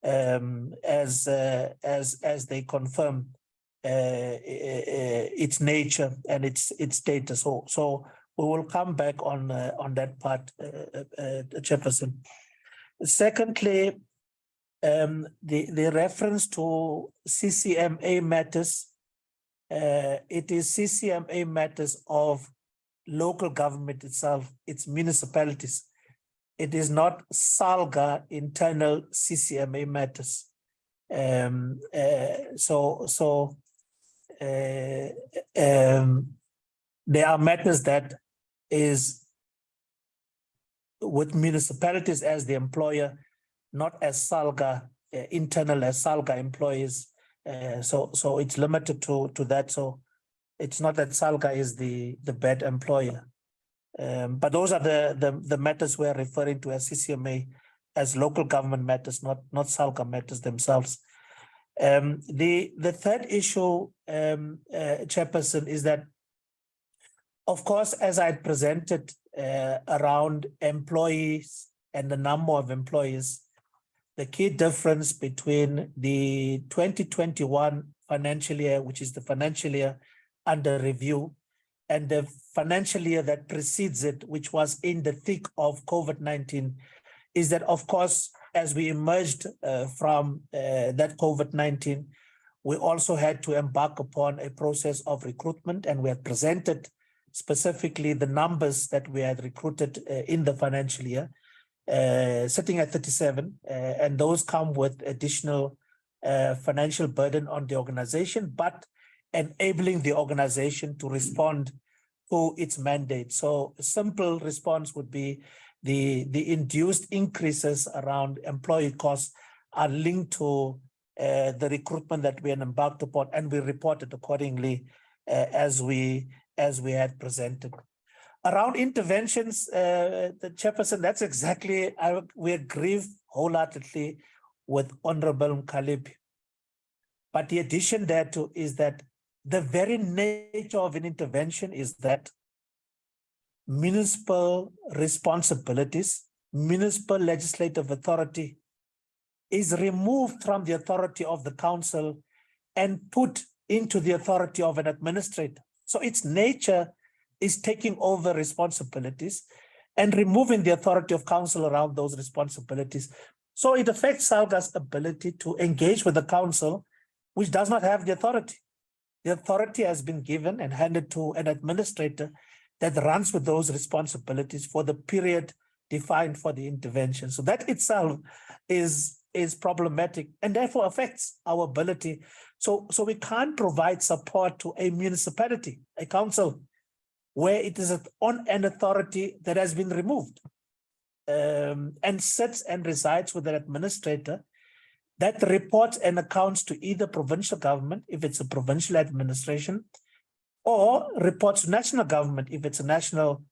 as they confirm its nature and its status. So we will come back on that part, Chairperson. Secondly, the reference to CCMA matters. It is CCMA matters of local government itself, its municipalities. It is not SALGA internal CCMA matters. There are matters that is with municipalities as the employer, not as SALGA internal as SALGA employees. So it's limited to that. So it's not that SALGA is the bad employer. But those are the matters we're referring to as CCMA, as local government matters, not SALGA matters themselves. The third issue, Chairperson, is that, of course, as I presented around employees and the number of employees, the key difference between the 2021 financial year, which is the financial year under review, and the financial year that precedes it, which was in the thick of COVID-19, is that, of course, as we emerged from that COVID-19, we also had to embark upon a process of recruitment, and we had presented specifically the numbers that we had recruited in the financial year, sitting at 37, and those come with additional financial burden on the organization, but enabling the organization to respond to its mandate. So a simple response would be the induced increases around employee costs are linked to the recruitment that we had embarked upon, and we reported accordingly as we had presented. Around interventions, the Chairperson, that's exactly, we agree wholeheartedly with Honorable Mkhaliphi. But the addition thereto is that the very nature of an intervention is that municipal responsibilities, municipal legislative authority is removed from the authority of the council and put into the authority of an administrator. So its nature is taking over responsibilities and removing the authority of council around those responsibilities. So it affects SALGA's ability to engage with the council, which does not have the authority. The authority has been given and handed to an administrator that runs with those responsibilities for the period defined for the intervention. So that itself is problematic and therefore affects our ability. So we can't provide support to a municipality, a council, where it is on an authority that has been removed and sits and resides with an administrator that reports and accounts to either provincial government, if it's a provincial administration, or reports to national government, if it's a national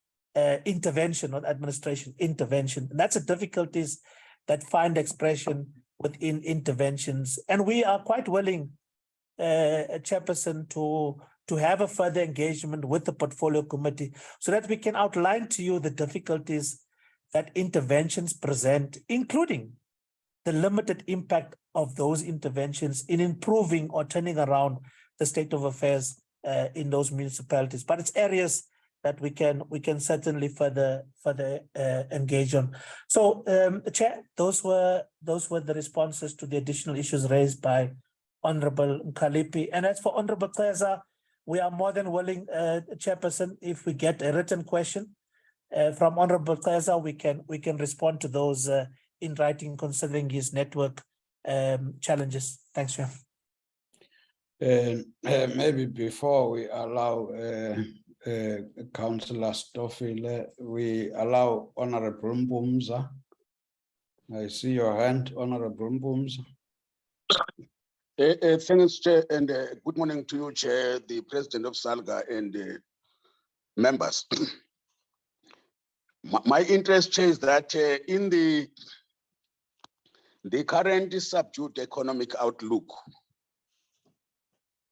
intervention or administration intervention. And that's the difficulties that find expression within interventions. And we are quite willing, Chairperson, to have a further engagement with the portfolio committee so that we can outline to you the difficulties that interventions present, including the limited impact of those interventions in improving or turning around the state of affairs in those municipalities. But it's areas that we can certainly further engage on. So, Chair, those were the responses to the additional issues raised by Honorable Mkhaliphi. And as for Honorable Xeza, we are more than willing, Chairperson, if we get a written question from Honorable Xeza, we can respond to those in writing, considering his network challenges. Thanks, Chair. Maybe before we allow Councillor Stoffile, we allow Honorable Mbumza. I see your hand, Honorable Mbumza. Thanks, Chair, and good morning to you, Chair, the President of SALGA, and members. My interest, Chair, is that in the current subdued economic outlook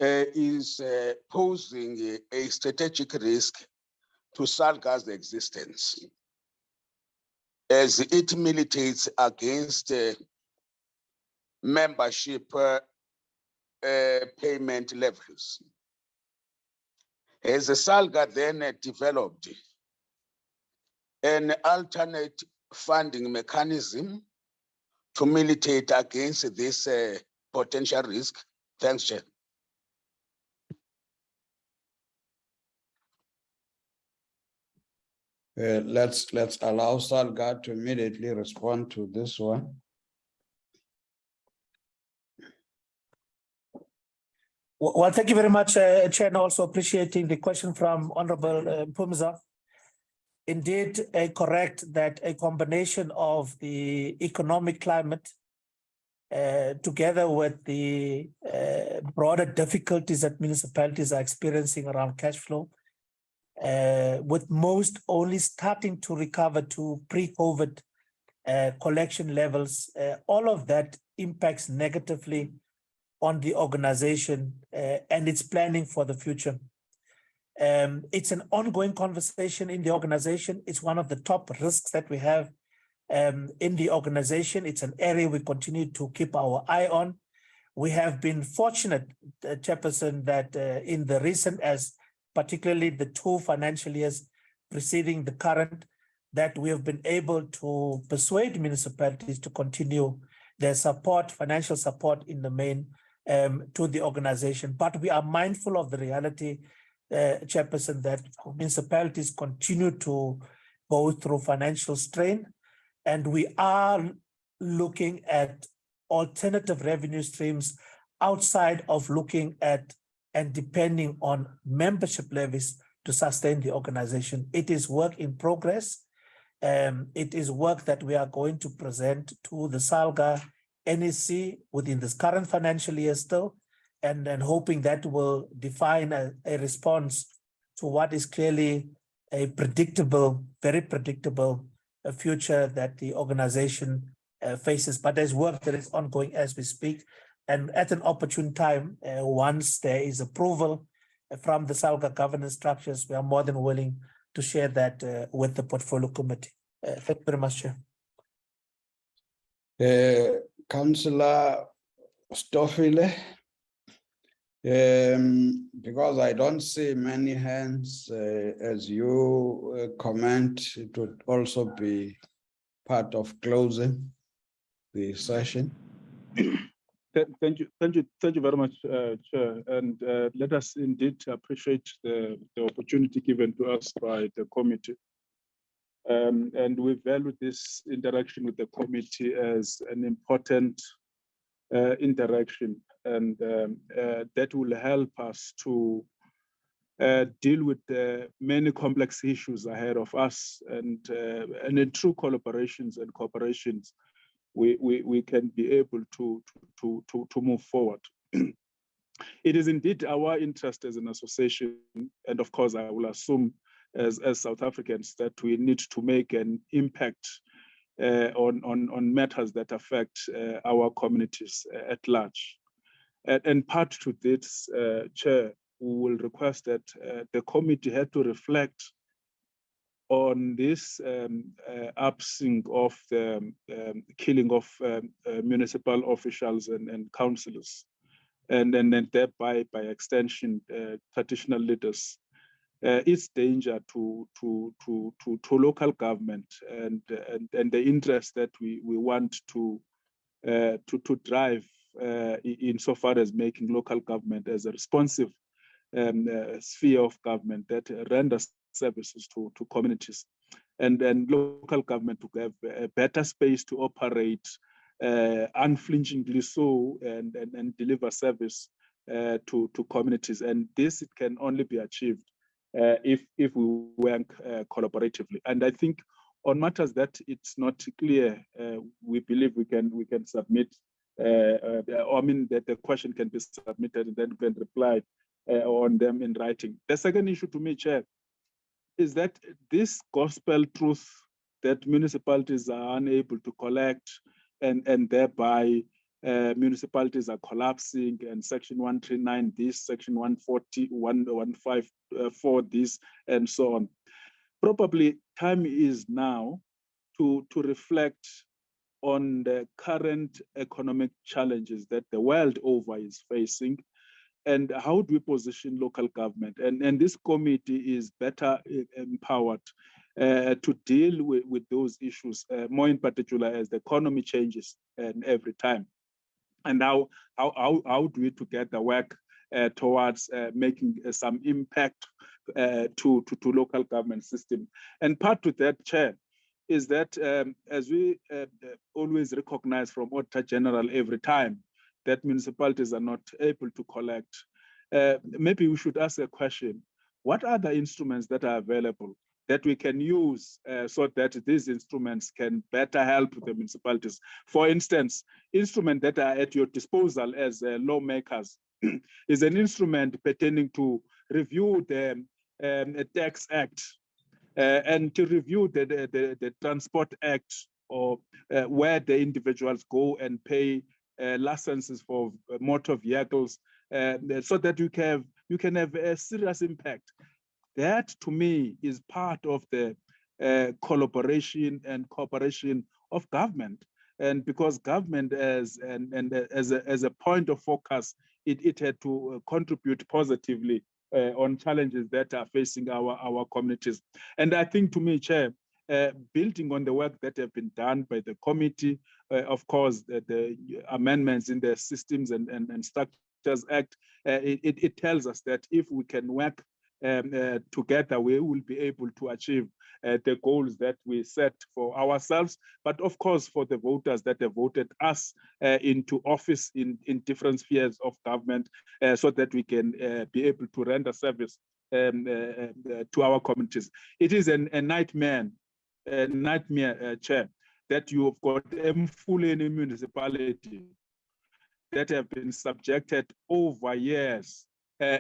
is posing a strategic risk to SALGA's existence as it militates against membership payment levels. As the SALGA then developed an alternate funding mechanism to militate against this potential risk. Thanks, Chair. Let's allow SALGA to immediately respond to this one. Well, thank you very much, Chair, and also appreciating the question from Honorable Mpumza. Indeed, correct that a combination of the economic climate together with the broader difficulties that municipalities are experiencing around cash flow, with most only starting to recover to pre-COVID collection levels, all of that impacts negatively on the organization and its planning for the future. It's an ongoing conversation in the organization. It's one of the top risks that we have in the organization. It's an area we continue to keep our eye on. We have been fortunate, Chairperson, that in the recent, as particularly the 2 financial years preceding the current, that we have been able to persuade municipalities to continue their support, financial support in the main to the organization. But we are mindful of the reality, Chairperson, that municipalities continue to go through financial strain, and we are looking at alternative revenue streams outside of looking at and depending on membership levies to sustain the organization. It is work in progress. It is work that we are going to present to the SALGA NEC within this current financial year still, and then hoping that will define a response to what is clearly a predictable, very predictable future that the organization faces. But there's work that is ongoing as we speak. And at an opportune time, once there is approval from the SALGA governance structures, we are more than willing to share that with the portfolio committee. Thank you very much, Chair. Councillor Stoffile, because I don't see many hands as you comment, it would also be part of closing the session. Thank you very much, Chair. And let us indeed appreciate the opportunity given to us by the committee. And we value this interaction with the committee as an important interaction, and that will help us to deal with the many complex issues ahead of us, and in true collaborations and cooperations, we can be able to move forward. It is indeed our interest as an association, and of course, I will assume as South Africans that we need to make an impact on matters that affect our communities at large. And part to this, Chair, we will request that the committee had to reflect on this absence of the killing of municipal officials and councillors, and then thereby, by extension, traditional leaders. It's danger to local government and the interest that we want to drive insofar as making local government as a responsive sphere of government that renders services to communities, and then local government to have a better space to operate unflinchingly so and deliver service to communities. And this, it can only be achieved if we work collaboratively. And I think on matters that it's not clear, we believe we can submit. I mean that the question can be submitted and then we can reply on them in writing. The second issue to me, Chair, is that this gospel truth that municipalities are unable to collect and thereby municipalities are collapsing, and Section 139 this, Section 140, 154 this, and so on. Probably time is now to reflect on the current economic challenges that the world over is facing, and how do we position local government? And this committee is better empowered to deal with those issues, more in particular as the economy changes every time. And how do we together work towards making some impact to local government system? And part to that, Chair, is that as we always recognize from Auditor General every time that municipalities are not able to collect, maybe we should ask a question: what are the instruments that are available that we can use so that these instruments can better help the municipalities? For instance, instruments that are at your disposal as lawmakers is an instrument pertaining to review the Tax Act and to review the Transport Act, or where the individuals go and pay licenses for motor vehicles, so that you can have a serious impact. That, to me, is part of the collaboration and cooperation of government. And because government as a point of focus, it had to contribute positively on challenges that are facing our communities. And I think, to me, Chair, building on the work that have been done by the committee, of course, the amendments in the Systems and Structures Act, it tells us that if we can work together, we will be able to achieve the goals that we set for ourselves, but of course for the voters that have voted us into office in different spheres of government, so that we can be able to render service to our communities. It is a nightmare, Chair, that you have got Mfuleni municipality that have been subjected over years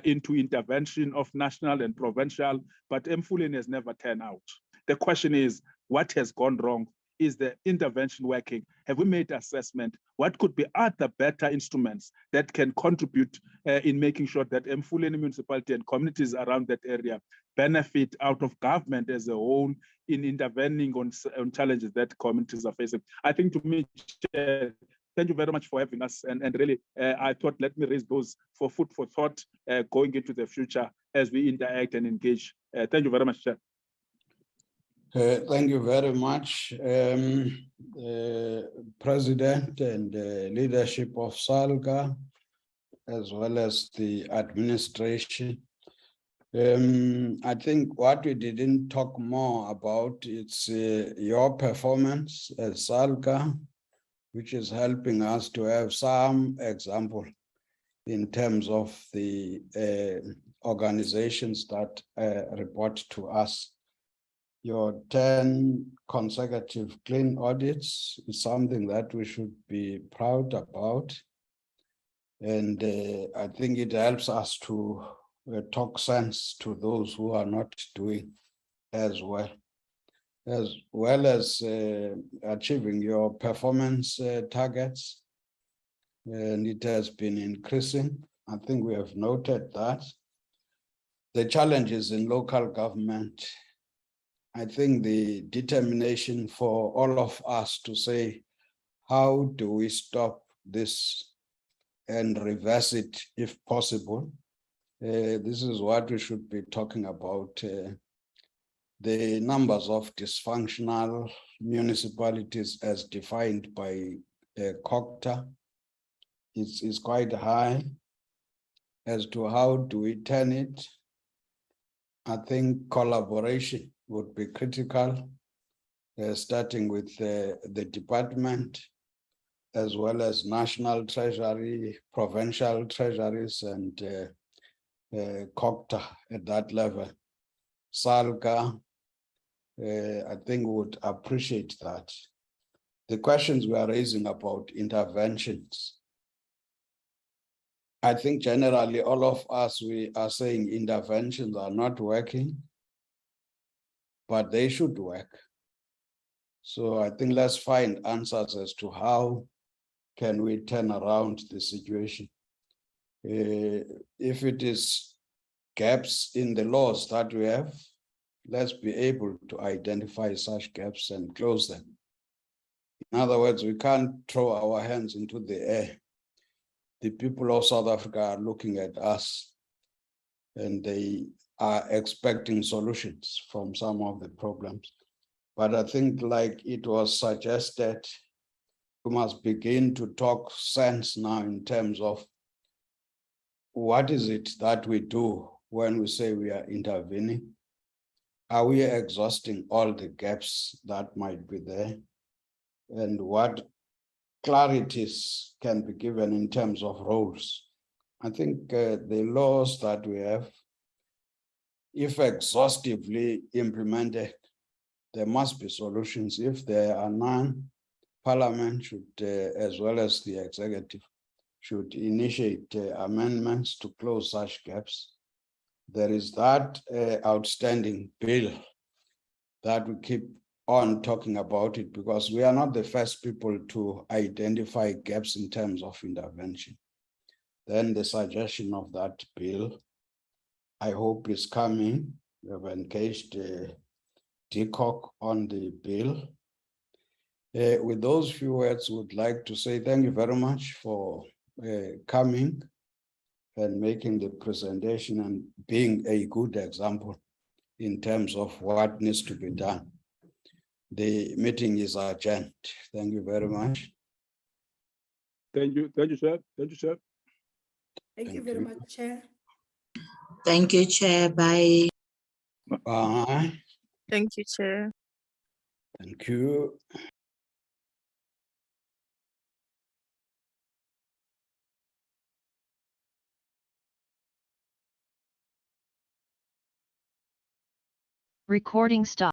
into intervention of national and provincial, but Mfuleni has never turned out. The question is, what has gone wrong? Is the intervention working? Have we made assessment? What could be other better instruments that can contribute in making sure that Mfuleni municipality and communities around that area benefit out of government as a whole in intervening on challenges that communities are facing? I think, to me, Chair, thank you very much for having us. And really, I thought, let me raise those for food for thought going into the future as we interact and engage. Thank you very much, Chair. Thank you very much, President and leadership of SALGA, as well as the administration. I think what we didn't talk more about is your performance as SALGA, which is helping us to have some example in terms of the organizations that report to us. Your 10 consecutive clean audits is something that we should be proud about. And I think it helps us to talk sense to those who are not doing as well as achieving your performance targets. And it has been increasing. I think we have noted that. The challenges in local government, I think the determination for all of us to say, how do we stop this and reverse it if possible? This is what we should be talking about. The numbers of dysfunctional municipalities as defined by Cooperative is quite high. As to how do we turn it, I think collaboration would be critical, starting with the department, as well as national treasury, provincial treasuries, and Cooperative at that level. SALGA, I think would appreciate that. The questions we are raising about interventions, I think generally all of us, we are saying interventions are not working, but they should work. So I think let's find answers as to how can we turn around the situation. If it is gaps in the laws that we have, let's be able to identify such gaps and close them. In other words, we can't throw our hands into the air. The people of South Africa are looking at us and they are expecting solutions from some of the problems. But I think, like it was suggested, we must begin to talk sense now in terms of what is it that we do when we say we are intervening? Are we exhausting all the gaps that might be there? And what clarities can be given in terms of roles? I think the laws that we have, if exhaustively implemented, there must be solutions. If there are none, Parliament should, as well as the executive, should initiate amendments to close such gaps. There is that outstanding bill that we keep on talking about it because we are not the first people to identify gaps in terms of intervention. Then the suggestion of that bill, I hope is coming. We have engaged DCOC on the bill. With those few words, would like to say thank you very much for coming and making the presentation and being a good example in terms of what needs to be done. The meeting is adjourned. Thank you very much. Thank you, sir. Thank you, sir. Thank you very much, Chair. Thank you, Chair. Bye. Bye. Thank you, Chair. Thank you. Recording stop.